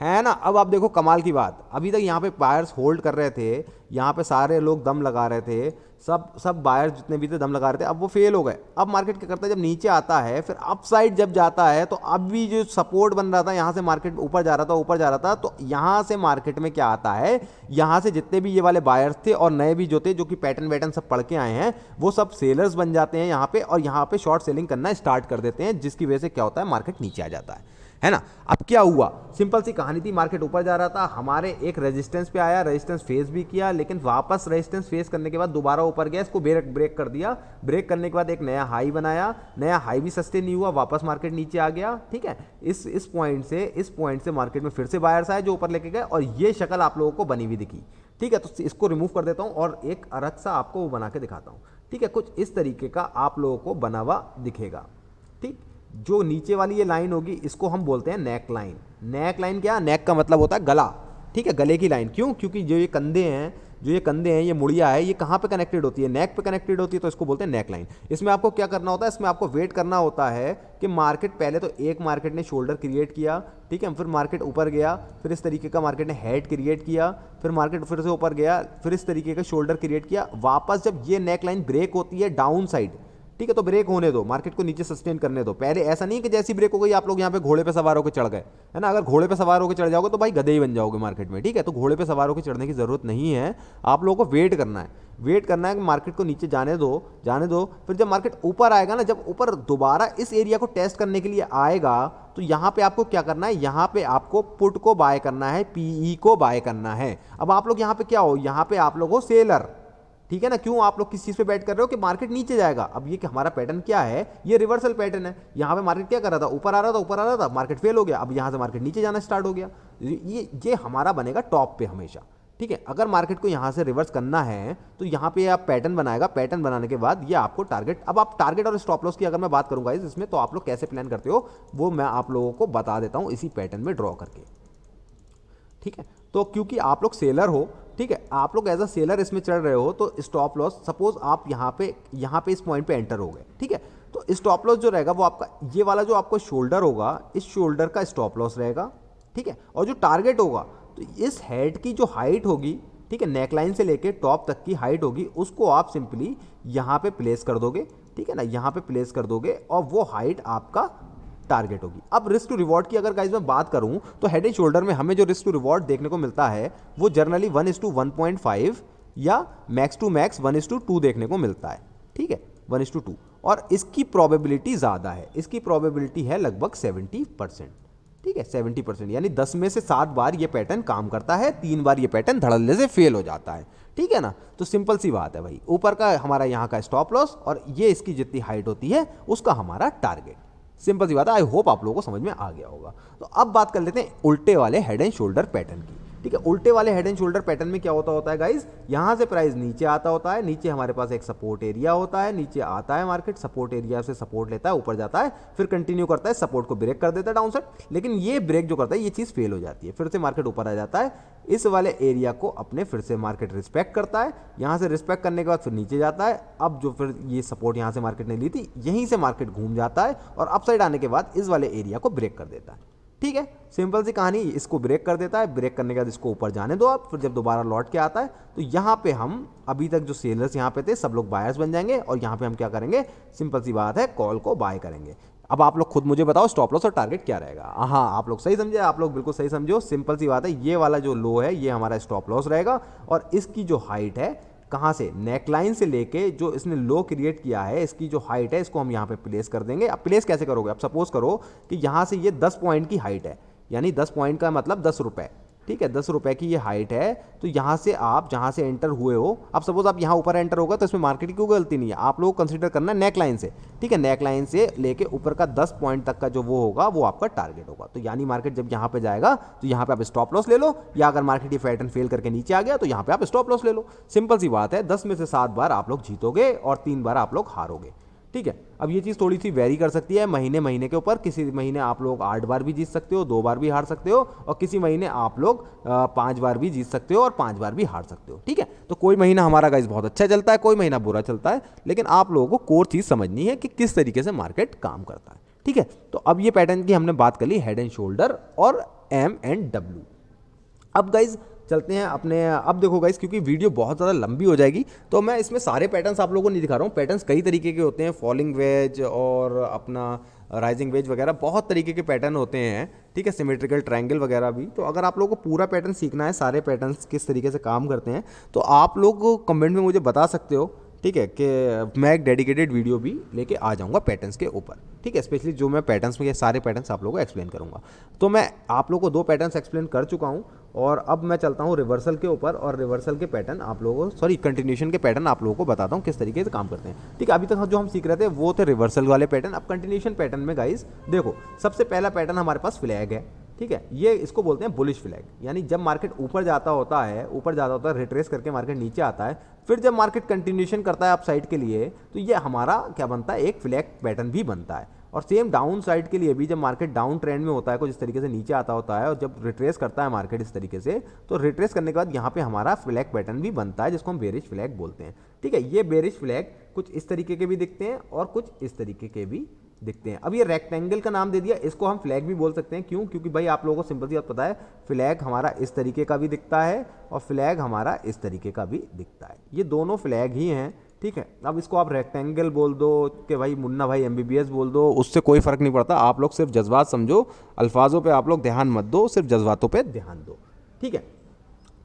[SPEAKER 1] है ना। अब आप देखो कमाल की बात, अभी तक यहाँ पे बायर्स होल्ड कर रहे थे, यहाँ पे सारे लोग दम लगा रहे थे, सब बायर्स जितने भी थे दम लगा रहे थे, अब वो फेल हो गए। अब मार्केट क्या करता है, जब नीचे आता है फिर अपसाइड जब जाता है, तो अब भी जो सपोर्ट बन रहा था, यहाँ से मार्केट ऊपर जा रहा था, तो यहाँ से मार्केट में क्या आता है, यहाँ से जितने भी ये वाले बायर्स थे और नए भी जो थे, जो कि पैटर्न वैटर्न सब पढ़ के आए हैं, वो सब सेलर्स बन जाते हैं यहाँ पे, और यहाँ पे शॉर्ट सेलिंग करना स्टार्ट कर देते हैं, जिसकी वजह से क्या होता है, मार्केट नीचे आ जाता है ना। अब क्या हुआ, सिंपल सी कहानी थी, मार्केट ऊपर जा रहा था, हमारे एक रेजिस्टेंस पे आया, रेजिस्टेंस फेस भी किया, लेकिन वापस रेजिस्टेंस फेस करने के बाद दोबारा ऊपर गया, इसको ब्रेक कर दिया, ब्रेक करने के बाद एक नया हाई बनाया, नया हाई भी सस्टेन नहीं हुआ, वापस मार्केट नीचे आ गया। ठीक है, इस पॉइंट से मार्केट में फिर से बायर्स आए जो ऊपर लेके गए, और ये शक्ल आप लोगों को बनी हुई दिखी। ठीक है, तो इसको रिमूव कर देता हूं और एक अलग सा आपको वो बना के दिखाता हूं। ठीक है, कुछ इस तरीके का आप लोगों को बना हुआ दिखेगा। ठीक, जो नीचे वाली ये लाइन होगी इसको हम बोलते हैं नेक लाइन। नेक लाइन क्या, नेक का मतलब होता है गला। ठीक है, गले की लाइन। क्यों, क्योंकि जो ये कंधे हैं, ये मुड़िया है, ये कहाँ पे कनेक्टेड होती है, नेक पे कनेक्टेड होती है, तो इसको बोलते हैं नेक लाइन। इसमें आपको क्या करना होता है, इसमें आपको वेट करना होता है कि मार्केट पहले तो एक मार्केट ने शोल्डर क्रिएट किया, ठीक है, फिर मार्केट ऊपर गया, फिर इस तरीके का मार्केट ने हेड क्रिएट किया, फिर मार्केट फिर से ऊपर गया, फिर इस तरीके का शोल्डर क्रिएट किया, वापस जब ये नेक लाइन ब्रेक होती है डाउन साइड, ठीक है, तो ब्रेक होने दो, मार्केट को नीचे सस्टेन करने दो। पहले ऐसा नहीं कि जैसी ब्रेक हो गई आप लोग यहाँ पे घोड़े पे सवार होकर चढ़ गए, है ना। अगर घोड़े पे सवार होकर चढ़ जाओगे तो भाई गधे ही बन जाओगे मार्केट में। ठीक है, तो घोड़े पे सवार होकर चढ़ने की जरूरत नहीं है, आप लोगों को वेट करना है कि मार्केट को नीचे जाने दो। फिर जब मार्केट ऊपर आएगा ना, जब ऊपर दोबारा इस एरिया को टेस्ट करने के लिए आएगा, तो यहाँ पे आपको क्या करना है, यहाँ पे आपको पुट को बाय करना है, पीई को बाय करना है। अब आप लोग यहाँ पे क्या हो, यहाँ पे आप लोग हो सेलर। ठीक है ना, क्यों, आप लोग किस चीज पे बैट कर रहे हो कि मार्केट नीचे जाएगा। अब ये कि हमारा पैटर्न क्या है, ये रिवर्सल पैटर्न है। यहाँ पे मार्केट क्या कर रहा था, ऊपर आ रहा था, मार्केट फेल हो गया, अब यहाँ से मार्केट नीचे जाना स्टार्ट हो गया। ये हमारा बनेगा टॉप पे हमेशा। ठीक है, अगर मार्केट को यहाँ से रिवर्स करना है तो यहाँ पे आप पैटर्न बनाएगा, पैटर्न बनाने के बाद ये आपको टारगेट, अब आप टारगेट और स्टॉप लॉस की अगर मैं बात करूंगा इसमें, तो आप लोग कैसे प्लान करते हो वो मैं आप लोगों को बता देता हूँ इसी पैटर्न में ड्रॉ करके। ठीक है, तो क्योंकि आप लोग सेलर हो, ठीक है, आप लोग एज अ सेलर इसमें चढ़ रहे हो, तो स्टॉप लॉस, सपोज आप यहाँ पे इस पॉइंट पे एंटर हो गए, ठीक है, तो स्टॉप लॉस जो रहेगा वो आपका ये वाला जो आपको शोल्डर होगा, इस शोल्डर का स्टॉप लॉस रहेगा। ठीक है, और जो टारगेट होगा, तो इस हेड की जो हाइट होगी, ठीक है, नेकलाइन से लेके टॉप तक की हाइट होगी, उसको आप सिंपली यहाँ पे प्लेस कर दोगे। ठीक है ना, यहाँ पे प्लेस कर दोगे और वो हाइट आपका टारगेट होगी। अब रिस्क टू रिवॉर्ड की अगर गाइस मैं बात करूं, तो हेड एंड शोल्डर में हमें जो रिस्क टू रिवॉर्ड देखने को मिलता है वो जनरली 1:1.5 या मैक्स टू मैक्स 1:2 देखने को मिलता है। ठीक है, 1:2, और इसकी प्रोबेबिलिटी ज़्यादा है, इसकी प्रोबेबिलिटी है लगभग 70%। ठीक है, 70%, यानी 10 में से 7 बार ये पैटर्न काम करता है, 3 बार ये पैटर्न धड़ल्ले से फेल हो जाता है। ठीक है ना, तो सिंपल सी बात है भाई, ऊपर का हमारा यहाँ का स्टॉप लॉस और ये इसकी जितनी हाइट होती है उसका हमारा टारगेट। सिंपल सी बात है, आई होप आप लोगों को समझ में आ गया होगा। तो अब बात कर लेते हैं उल्टे वाले हेड एंड शोल्डर पैटर्न की। ठीक है, उल्टे वाले हेड एंड शोल्डर पैटर्न में क्या होता है गाइस, यहां से प्राइस नीचे आता होता है, नीचे हमारे पास एक सपोर्ट एरिया होता है, नीचे आता है मार्केट, सपोर्ट एरिया से सपोर्ट लेता है, ऊपर जाता है, फिर कंटिन्यू करता है, सपोर्ट को ब्रेक कर देता है डाउन साइड, लेकिन ये ब्रेक जो करता है ये चीज फेल हो जाती है, फिर से मार्केट ऊपर आ जाता है, इस वाले एरिया को अपने फिर से मार्केट रिस्पेक्ट करता है, यहां से रिस्पेक्ट करने के बाद फिर नीचे जाता है। अब जो फिर ये सपोर्ट यहां से मार्केट ने ली थी, यहीं से मार्केट घूम जाता है और अपसाइड आने के बाद इस वाले एरिया को ब्रेक कर देता है। ठीक है, सिंपल सी कहानी, इसको ब्रेक कर देता है, ब्रेक करने के बाद इसको ऊपर जाने दो आप, फिर जब दोबारा लौट के आता है तो यहाँ पे हम अभी तक जो सेलर्स यहाँ पे थे सब लोग बायर्स बन जाएंगे और यहाँ पे हम क्या करेंगे, सिंपल सी बात है, कॉल को बाय करेंगे। अब आप लोग खुद मुझे बताओ स्टॉप लॉस और टारगेट क्या रहेगा। हाँ, आप लोग सही समझे, आप लोग बिल्कुल सही समझो, सिंपल सी बात है, ये वाला जो लो है ये हमारा स्टॉप लॉस रहेगा और इसकी जो हाइट है, कहाँ से, नेकलाइन से लेके जो इसने लो क्रिएट किया है, इसकी जो हाइट है इसको हम यहाँ पे प्लेस कर देंगे। अब प्लेस कैसे करोगे, अब सपोज करो कि यहाँ से ये 10 पॉइंट की हाइट है, यानी 10 पॉइंट का मतलब 10 रुपए। ठीक है, 10 रुपए की ये हाइट है, तो यहाँ से आप जहाँ से एंटर हुए हो, अब सपोज आप यहाँ ऊपर एंटर होगा तो इसमें मार्केट की कोई गलती नहीं है, आप लोग कंसीडर करना है नेक लाइन से। ठीक है, नेक लाइन से लेके ऊपर का 10 पॉइंट तक का जो वो होगा वो आपका टारगेट होगा। तो यानी मार्केट जब यहाँ पे जाएगा तो यहाँ पे आप स्टॉप लॉस ले लो, या अगर मार्केट ये पैटर्न फेल करके नीचे आ गया तो यहाँ पे आप स्टॉप लॉस ले लो। सिंपल सी बात है, 10 में से 7 बार आप लोग जीतोगे और 3 बार आप लोग हारोगे। ठीक है, अब ये चीज़ थोड़ी सी वेरी कर सकती है महीने के ऊपर, किसी महीने आप लोग 8 बार भी जीत सकते हो, 2 बार भी हार सकते हो, और किसी महीने आप लोग 5 बार भी जीत सकते हो और 5 बार भी हार सकते हो। ठीक है, तो कोई महीना हमारा गाइस बहुत अच्छा चलता है, कोई महीना बुरा चलता है, लेकिन आप लोगों को कोर चीज़ समझनी है कि किस तरीके से मार्केट काम करता है। ठीक है, तो अब ये पैटर्न की हमने बात कर ली, हेड एंड शोल्डर और M&W। अब गाइज चलते हैं अपने, अब देखो गाइस, क्योंकि वीडियो बहुत ज़्यादा लंबी हो जाएगी तो मैं इसमें सारे पैटर्न्स आप लोगों को नहीं दिखा रहा हूँ। पैटर्न्स कई तरीके के होते हैं, फॉलिंग वेज और अपना राइजिंग वेज वगैरह, बहुत तरीके के पैटर्न होते हैं। ठीक है, सिमेट्रिकल ट्रायंगल वगैरह भी। तो अगर आप लोगों को पूरा पैटर्न सीखना है, सारे पैटर्न्स किस तरीके से काम करते हैं, तो आप लोग कमेंट में मुझे बता सकते हो ठीक है, कि मैं एक डेडिकेटेड वीडियो भी लेके आ जाऊंगा पैटर्न्स के ऊपर, ठीक है, स्पेशली जो मैं पैटर्न्स में ये सारे पैटर्न्स आप लोगों को एक्सप्लेन करूंगा। तो मैं आप लोगों को 2 पैटर्न्स एक्सप्लेन कर चुका हूं और अब मैं चलता हूं रिवर्सल के ऊपर और रिवर्सल के पैटर्न आप लोगों को, सॉरी, कंटिन्यूशन के पैटर्न आप लोगों को बताता हूं किस तरीके से काम करते हैं। ठीक है, अभी तक जो हम सीख रहे थे वो थे रिवर्सल वाले पैटर्न। अब कंटिन्यूशन पैटर्न में गाइस देखो, सबसे पहला पैटर्न हमारे पास फ्लैग है, ठीक है, ये इसको बोलते हैं बुलिश फ्लैग, यानी जब मार्केट ऊपर जाता होता है रिट्रेस करके मार्केट नीचे आता है, फिर जब मार्केट कंटिन्यूशन करता है अप साइड के लिए, तो ये हमारा क्या बनता है, एक फ्लैग पैटर्न भी बनता है। और सेम डाउन साइड के लिए भी जब मार्केट डाउन ट्रेंड में होता है, कुछ इस तरीके से नीचे आता होता है और जब रिट्रेस करता है मार्केट इस तरीके से, तो रिट्रेस करने के बाद यहाँ पे हमारा फ्लैग पैटर्न भी बनता है जिसको हम बेरिश फ्लैग बोलते हैं। ठीक है, ये बेरिश फ्लैग कुछ इस तरीके के भी दिखते हैं और कुछ इस तरीके के भी दिखते हैं। अब ये रेक्टेंगल का नाम दे दिया, इसको हम फ्लैग भी बोल सकते हैं। क्यों? क्योंकि भाई आप लोगों को सिंपल सी बात पता है, फ्लैग हमारा इस तरीके का भी दिखता है और फ्लैग हमारा इस तरीके का भी दिखता है, ये दोनों फ्लैग ही हैं। ठीक है, अब इसको आप रेक्टेंगल बोल दो कि भाई मुन्ना भाई MBBS बोल दो, उससे कोई फर्क नहीं पड़ता। आप लोग सिर्फ जज्बात समझो, अल्फाजों पे आप लोग ध्यान मत दो, सिर्फ जज्बातों पे ध्यान दो। ठीक है,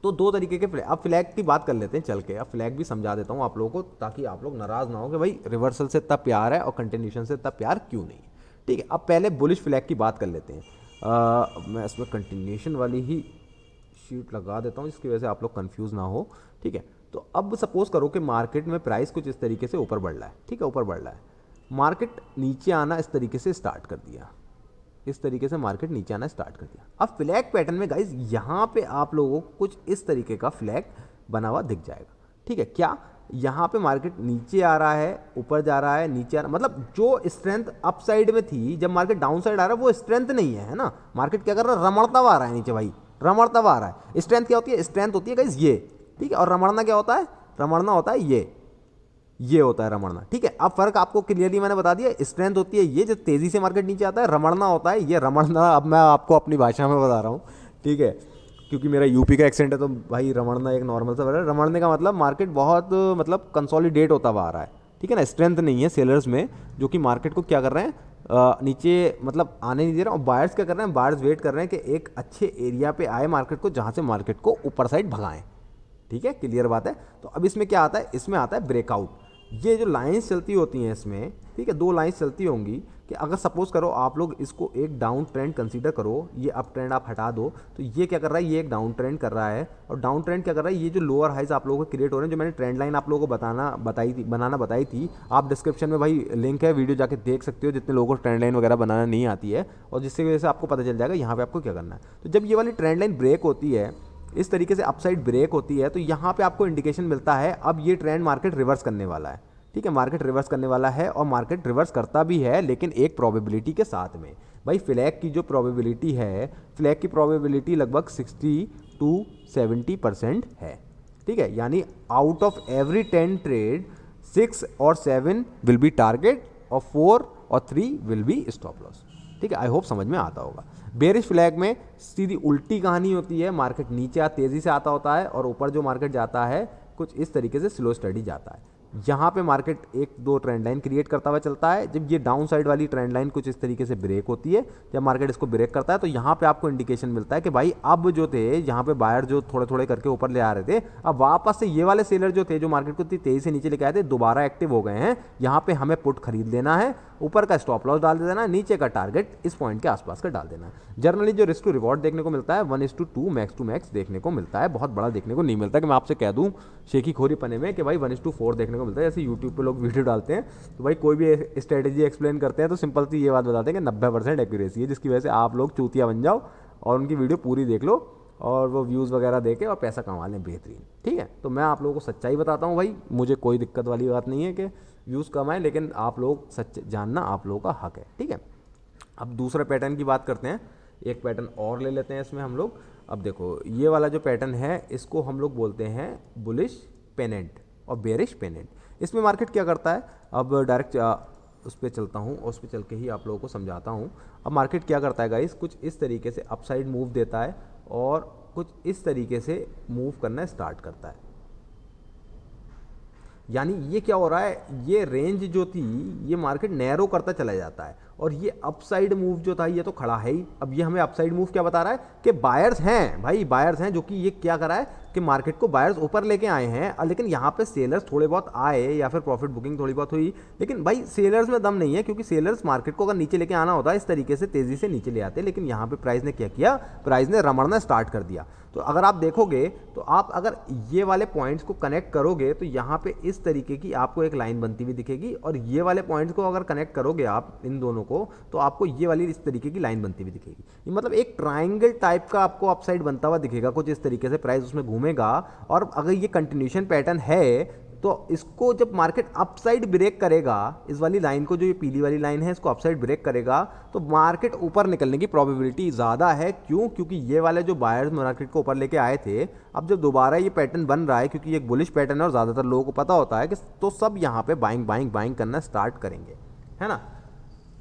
[SPEAKER 1] तो 2 तरीके के फ्लैग। अब फ्लैग की बात कर लेते हैं चल के, अब फ्लैग भी समझा देता हूँ आप लोगों को, ताकि आप लोग नाराज़ ना हो कि भाई रिवर्सल से इतना प्यार है और कंटिन्यूशन से इतना प्यार क्यों नहीं। ठीक है, अब पहले बुलिश फ्लैग की बात कर लेते हैं। मैं इसमें कंटिन्यूशन वाली ही शीट लगा देता हूँ जिसकी वजह से आप लोग कंफ्यूज ना हो। ठीक है, तो अब सपोज करो कि मार्केट में प्राइस कुछ इस तरीके से ऊपर बढ़ रहा है। ठीक है, ऊपर बढ़ रहा है, मार्केट नीचे आना इस तरीके से स्टार्ट कर दिया, इस तरीके से मार्केट नीचे आना स्टार्ट कर दिया। अब फ्लैग पैटर्न में गाइज यहाँ पे आप लोगों को कुछ इस तरीके का फ्लैग बना हुआ दिख जाएगा। ठीक है, क्या यहाँ पे मार्केट नीचे आ रहा है, ऊपर जा रहा है, नीचे आ रहा है, मतलब जो स्ट्रेंथ अप साइड में थी जब मार्केट डाउन साइड आ रहा है वो स्ट्रेंथ नहीं है, है ना। मार्केट क्या कर रहा है, रमड़ता हुआ आ रहा है नीचे भाई, रमड़ता हुआ आ रहा है। स्ट्रेंथ क्या होती है, स्ट्रेंथ होती है गाइज ये। ठीक है, और रमड़ना क्या होता है, रमड़ना होता है ये होता है रमड़ना। ठीक है, अब फर्क आपको क्लियरली मैंने बता दिया, स्ट्रेंथ होती है ये जो तेजी से मार्केट नीचे आता है, रमड़ना होता है ये। रमड़ना अब मैं आपको अपनी भाषा में बता रहा हूँ, ठीक है, क्योंकि मेरा यूपी का एक्सेंट है तो भाई रमड़ना एक नॉर्मल सा वर्ड है। रमड़ने का मतलब मार्केट बहुत मतलब कंसोलिडेट होता हुआ आ रहा है। ठीक है ना, स्ट्रेंथ नहीं है सेलर्स में जो कि मार्केट को क्या कर रहे हैं, नीचे मतलब आने नहीं दे रहे। और बायर्स क्या कर रहे हैं, बायर्स वेट कर रहे हैं कि एक अच्छे एरिया पे आए मार्केट को जहाँ से मार्केट को ऊपर साइड भगाएं। ठीक है, क्लियर बात है। तो अब इसमें क्या आता है, इसमें आता है ब्रेकआउट। ये जो लाइंस चलती होती हैं इसमें, ठीक है, 2 लाइंस चलती होंगी कि अगर सपोज करो आप लोग इसको एक डाउन ट्रेंड कंसीडर करो, ये अप ट्रेंड आप हटा दो, तो ये क्या कर रहा है, ये एक डाउन ट्रेंड कर रहा है। और डाउन ट्रेंड क्या कर रहा है, ये जो लोअर हाइज आप लोगों को क्रिएट हो रहे हैं, जो मैंने ट्रेंड लाइन आप लोगों को बनाना बताई थी, आप डिस्क्रिप्शन में भाई लिंक है, वीडियो जाके देख सकते हो, जितने लोगों को ट्रेंड लाइन वगैरह बनाना नहीं आती है, और जिसकी वजह से आपको पता चल जाएगा यहाँ पे आपको क्या करना है। तो जब ये वाली ट्रेंड लाइन ब्रेक होती है, इस तरीके से अपसाइड ब्रेक होती है, तो यहाँ पे आपको इंडिकेशन मिलता है अब ये ट्रेंड मार्केट रिवर्स करने वाला है। ठीक है, मार्केट रिवर्स करने वाला है और मार्केट रिवर्स करता भी है, लेकिन एक प्रोबेबिलिटी के साथ में। भाई फ्लैग की जो प्रोबेबिलिटी है, फ्लैग की प्रोबेबिलिटी लगभग 60 to 70% है। ठीक है, यानी आउट ऑफ एवरी 10 ट्रेड 6 और 7 विल बी टारगेट और 4 और 3 विल बी स्टॉप लॉस। ठीक है, आई होप समझ में आता होगा। बेरिश फ्लैग में सीधी उल्टी कहानी होती है, मार्केट नीचे तेजी से आता होता है और ऊपर जो मार्केट जाता है कुछ इस तरीके से स्लो स्टडी जाता है। यहाँ पे मार्केट 1-2 ट्रेंड लाइन क्रिएट करता हुआ चलता है। जब ये डाउन साइड वाली ट्रेंड लाइन कुछ इस तरीके से ब्रेक होती है, जब मार्केट इसको ब्रेक करता है, तो यहाँ पे आपको इंडिकेशन मिलता है कि भाई अब जो थे यहाँ पे बायर जो थोड़े थोड़े करके ऊपर ले आ रहे थे, अब वापस से ये वाले सेलर जो थे जो मार्केट को तेजी से नीचे लेके आए थे, दोबारा एक्टिव हो गए हैं। यहाँ पे हमें पुट खरीद लेना है, ऊपर का स्टॉप लॉस डाल देना है, नीचे का टारगेट इस पॉइंट के आसपास का डाल देना है। जनरली जो रिस्क टू रिवॉर्ड देखने को मिलता है 1:2 मैक्स टू मैक्स देखने को मिलता है, बहुत बड़ा देखने को नहीं मिलता कि मैं आपसे कह दूं शेखी खोरी पने में कि भाई 1:4 देखने को मिलता है। जैसे यूट्यूब पे लोग वीडियो डालते हैं तो भाई कोई भी स्ट्रेटेजी एक्सप्लेन करते हैं तो सिंपल सी ये बात बताते हैं कि 90% एक्यूरेसी है, जिसकी वजह से आप लोग चूतिया बन जाओ और उनकी वीडियो पूरी देख लो और वो व्यूज़ वगैरह देके और पैसा कमा लें बेहतरीन। ठीक है, तो मैं आप लोगों को सच्चाई बताता हूँ भाई, मुझे कोई दिक्कत वाली बात नहीं है कि व्यूज़ कम आए, लेकिन आप लोग सच जानना आप लोगों का हक है। ठीक है, अब दूसरे पैटर्न की बात करते हैं, एक पैटर्न और ले लेते हैं इसमें हम लोग। अब देखो ये वाला जो पैटर्न है इसको हम लोग बोलते हैं बुलिश पेनेंट और बेरिश पेनेंट। इसमें मार्केट क्या करता है, अब डायरेक्ट उस पर चलता हूँ और उस पर चल के ही आप लोगों को समझाता हूँ। अब मार्केट क्या करता है गाइस, कुछ इस तरीके से अपसाइड मूव देता है और कुछ इस तरीके से मूव करना स्टार्ट करता है। यानी ये क्या हो रहा है, ये रेंज जो थी ये मार्केट नैरो करता चला जाता है और ये अपसाइड मूव जो था ये तो खड़ा है ही। अब ये हमें अपसाइड मूव क्या बता रहा है कि बायर्स हैं भाई, बायर्स हैं, जो कि ये क्या करा है कि मार्केट को बायर्स ऊपर लेके आए हैं। लेकिन यहाँ पे सेलर्स थोड़े बहुत आए या फिर प्रॉफिट बुकिंग थोड़ी बहुत हुई, लेकिन भाई सेलर्स में दम नहीं है, क्योंकि सेलर्स मार्केट को अगर नीचे लेके आना होता है इस तरीके से तेजी से नीचे ले आते। लेकिन यहाँ पे प्राइस ने क्या किया, प्राइस ने रमड़ना स्टार्ट कर दिया। तो अगर आप देखोगे तो आप अगर ये वाले पॉइंट्स को कनेक्ट करोगे तो यहाँ पे इस तरीके की आपको एक लाइन बनती हुई दिखेगी, और ये वाले पॉइंट्स को अगर कनेक्ट करोगे आप इन दोनों को तो आपको ये वाली इस तरीके की लाइन बनती हुई दिखेगी। ये मतलब एक ट्राइंगल टाइप का आपको अपसाइड बनता हुआ दिखेगा कुछ इस तरीके से, प्राइस उसमें घूमेगा। और अगर ये कंटिन्यूशन पैटर्न है तो इसको जब मार्केट अपसाइड ब्रेक करेगा, इस वाली लाइन को, जो ये पीली वाली लाइन है, इसको अपसाइड ब्रेक करेगा तो मार्केट ऊपर निकलने की प्रोबेबिलिटी ज़्यादा है। क्यों? क्योंकि ये वाले जो बायर्स मार्केट को ऊपर लेके आए थे, अब जब दोबारा ये पैटर्न बन रहा है, क्योंकि ये एक बुलिश पैटर्न है और ज़्यादातर लोगों को पता होता है कि तो सब यहाँ पे बाइंग बाइंग बाइंग करना स्टार्ट करेंगे, है ना।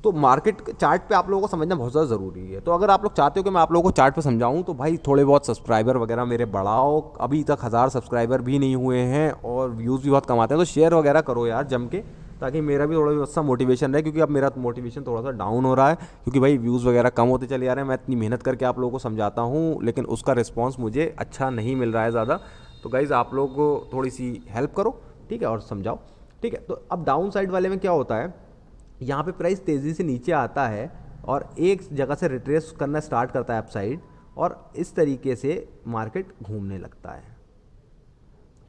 [SPEAKER 1] तो मार्केट चार्ट पे आप लोगों को समझना बहुत ज़्यादा ज़रूरी है। तो अगर आप लोग चाहते हो कि मैं आप लोगों को चार्ट पे समझाऊं तो भाई थोड़े बहुत सब्सक्राइबर वगैरह मेरे बढ़ाओ। अभी तक 1000 सब्सक्राइबर भी नहीं हुए हैं और व्यूज़ भी बहुत कम आते हैं, तो शेयर वगैरह करो यार जम के, ताकि मेरा भी थोड़ा सा मोटिवेशन रहे। क्योंकि अब मेरा मोटिवेशन थोड़ा सा डाउन हो रहा है, क्योंकि भाई व्यूज़ वगैरह कम होते चले जा रहे हैं। मैं इतनी मेहनत करके आप लोगों को समझाता हूँ लेकिन उसका रिस्पॉन्स मुझे अच्छा नहीं मिल रहा है ज़्यादा। तो गाइज़ आप लोग थोड़ी सी हेल्प करो, ठीक है, और समझाओ, ठीक है। तो अब डाउन साइड वाले में क्या होता है, यहाँ पे प्राइस तेज़ी से नीचे आता है और एक जगह से रिट्रेस करना स्टार्ट करता है अपसाइड, और इस तरीके से मार्केट घूमने लगता है,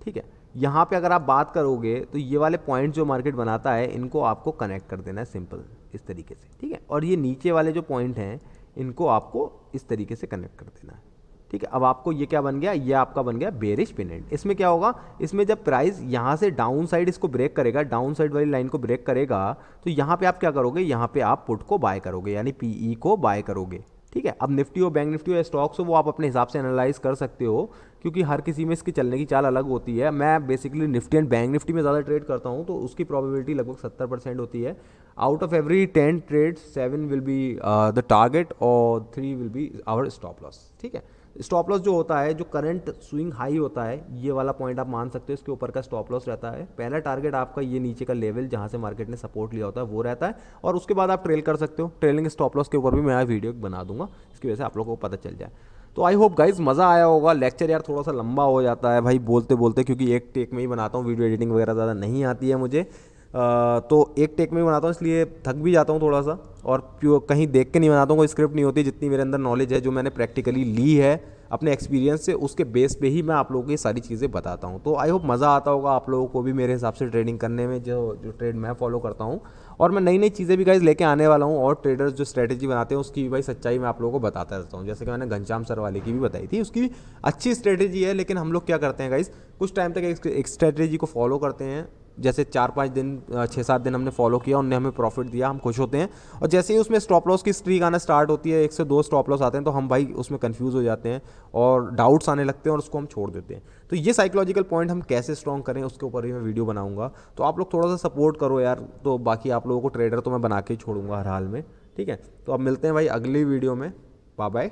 [SPEAKER 1] ठीक है। यहाँ पे अगर आप बात करोगे तो ये वाले पॉइंट जो मार्केट बनाता है इनको आपको कनेक्ट कर देना है सिंपल इस तरीके से, ठीक है। और ये नीचे वाले जो पॉइंट हैं इनको आपको इस तरीके से कनेक्ट कर देना है, ठीक है। अब आपको ये क्या बन गया, ये आपका बन गया बेरिश पेनेंट। इसमें क्या होगा, इसमें जब प्राइस यहाँ से डाउन साइड इसको ब्रेक करेगा, डाउन साइड वाली लाइन को ब्रेक करेगा, तो यहाँ पे आप क्या करोगे, यहाँ पे आप पुट को बाय करोगे, यानी पीई को बाय करोगे, ठीक है। अब निफ्टी हो, बैंक निफ्टी हो या स्टॉक्स हो, वो आप अपने हिसाब से एनालाइज कर सकते हो, क्योंकि हर किसी में इसकी चलने की चाल अलग होती है। मैं basically Nifty and bank Nifty में ज़्यादा ट्रेड करता हूँ, तो उसकी प्रोबेबिलिटी लगभग 70% होती है। Out of every 10 trades 7 will be the target और 3 will be our stop loss, ठीक है। स्टॉप लॉस जो होता है, जो करंट स्विंग हाई होता है, ये वाला पॉइंट आप मान सकते हो, इसके ऊपर का स्टॉप लॉस रहता है। पहला टारगेट आपका ये नीचे का लेवल जहाँ से मार्केट ने सपोर्ट लिया होता है वो रहता है, और उसके बाद आप ट्रेल कर सकते हो। ट्रेलिंग स्टॉप लॉस के ऊपर भी मैं वीडियो बना दूंगा, इसकी वजह से आप लोगों को पता चल जाए। तो आई होप गाइज मज़ा आया होगा। लेक्चर यार थोड़ा सा लंबा हो जाता है भाई बोलते बोलते, क्योंकि एक टेक में ही बनाता हूँ, वीडियो एडिटिंग वगैरह ज़्यादा नहीं आती है मुझे। तो एक टेक में ही बनाता हूँ, इसलिए थक भी जाता हूँ थोड़ा सा, और कहीं देख के नहीं बनाता हूँ, कोई स्क्रिप्ट नहीं होती। जितनी मेरे अंदर नॉलेज है, जो मैंने प्रैक्टिकली ली है अपने एक्सपीरियंस से, उसके बेस पे ही मैं आप लोगों को ये सारी चीज़ें बताता हूँ। तो आई होप मज़ा आता होगा आप लोगों को भी मेरे हिसाब से ट्रेडिंग करने में, जो ट्रेड मैं फॉलो करता हूँ। और मैं नई नई चीज़ें भी गाइज लेके आने वाला हूँ, और ट्रेडर्स जो स्ट्रेटेजी बनाते हैं उसकी भाई सच्चाई मैं आप लोगों को बताता रहता हूँ। जैसे कि मैंने घनश्याम सर वाले की भी बताई थी, उसकी भी अच्छी स्ट्रेटेजी है। लेकिन हम लोग क्या करते हैं गाइज, कुछ टाइम तक एक स्ट्रेटेजी को फॉलो करते हैं, जैसे 4-5 दिन 6-7 दिन हमने फॉलो किया, उनने हमें प्रॉफिट दिया, हम खुश होते हैं। और जैसे ही उसमें स्टॉप लॉस की स्ट्रीक आना स्टार्ट होती है, 1 से 2 स्टॉप लॉस आते हैं, तो हम भाई उसमें कंफ्यूज हो जाते हैं और डाउट्स आने लगते हैं और उसको हम छोड़ देते हैं। तो ये साइकोलॉजिकल पॉइंट हम कैसे स्ट्रॉन्ग करें उसके ऊपर भी मैं वीडियो बनाऊंगा। तो आप लोग थोड़ा सा सपोर्ट करो यार। तो बाकी आप लोगों को ट्रेडर तो मैं बना के ही छोड़ूंगा हर हाल में, ठीक है। तो अब मिलते हैं भाई अगली वीडियो में, बाय बाय।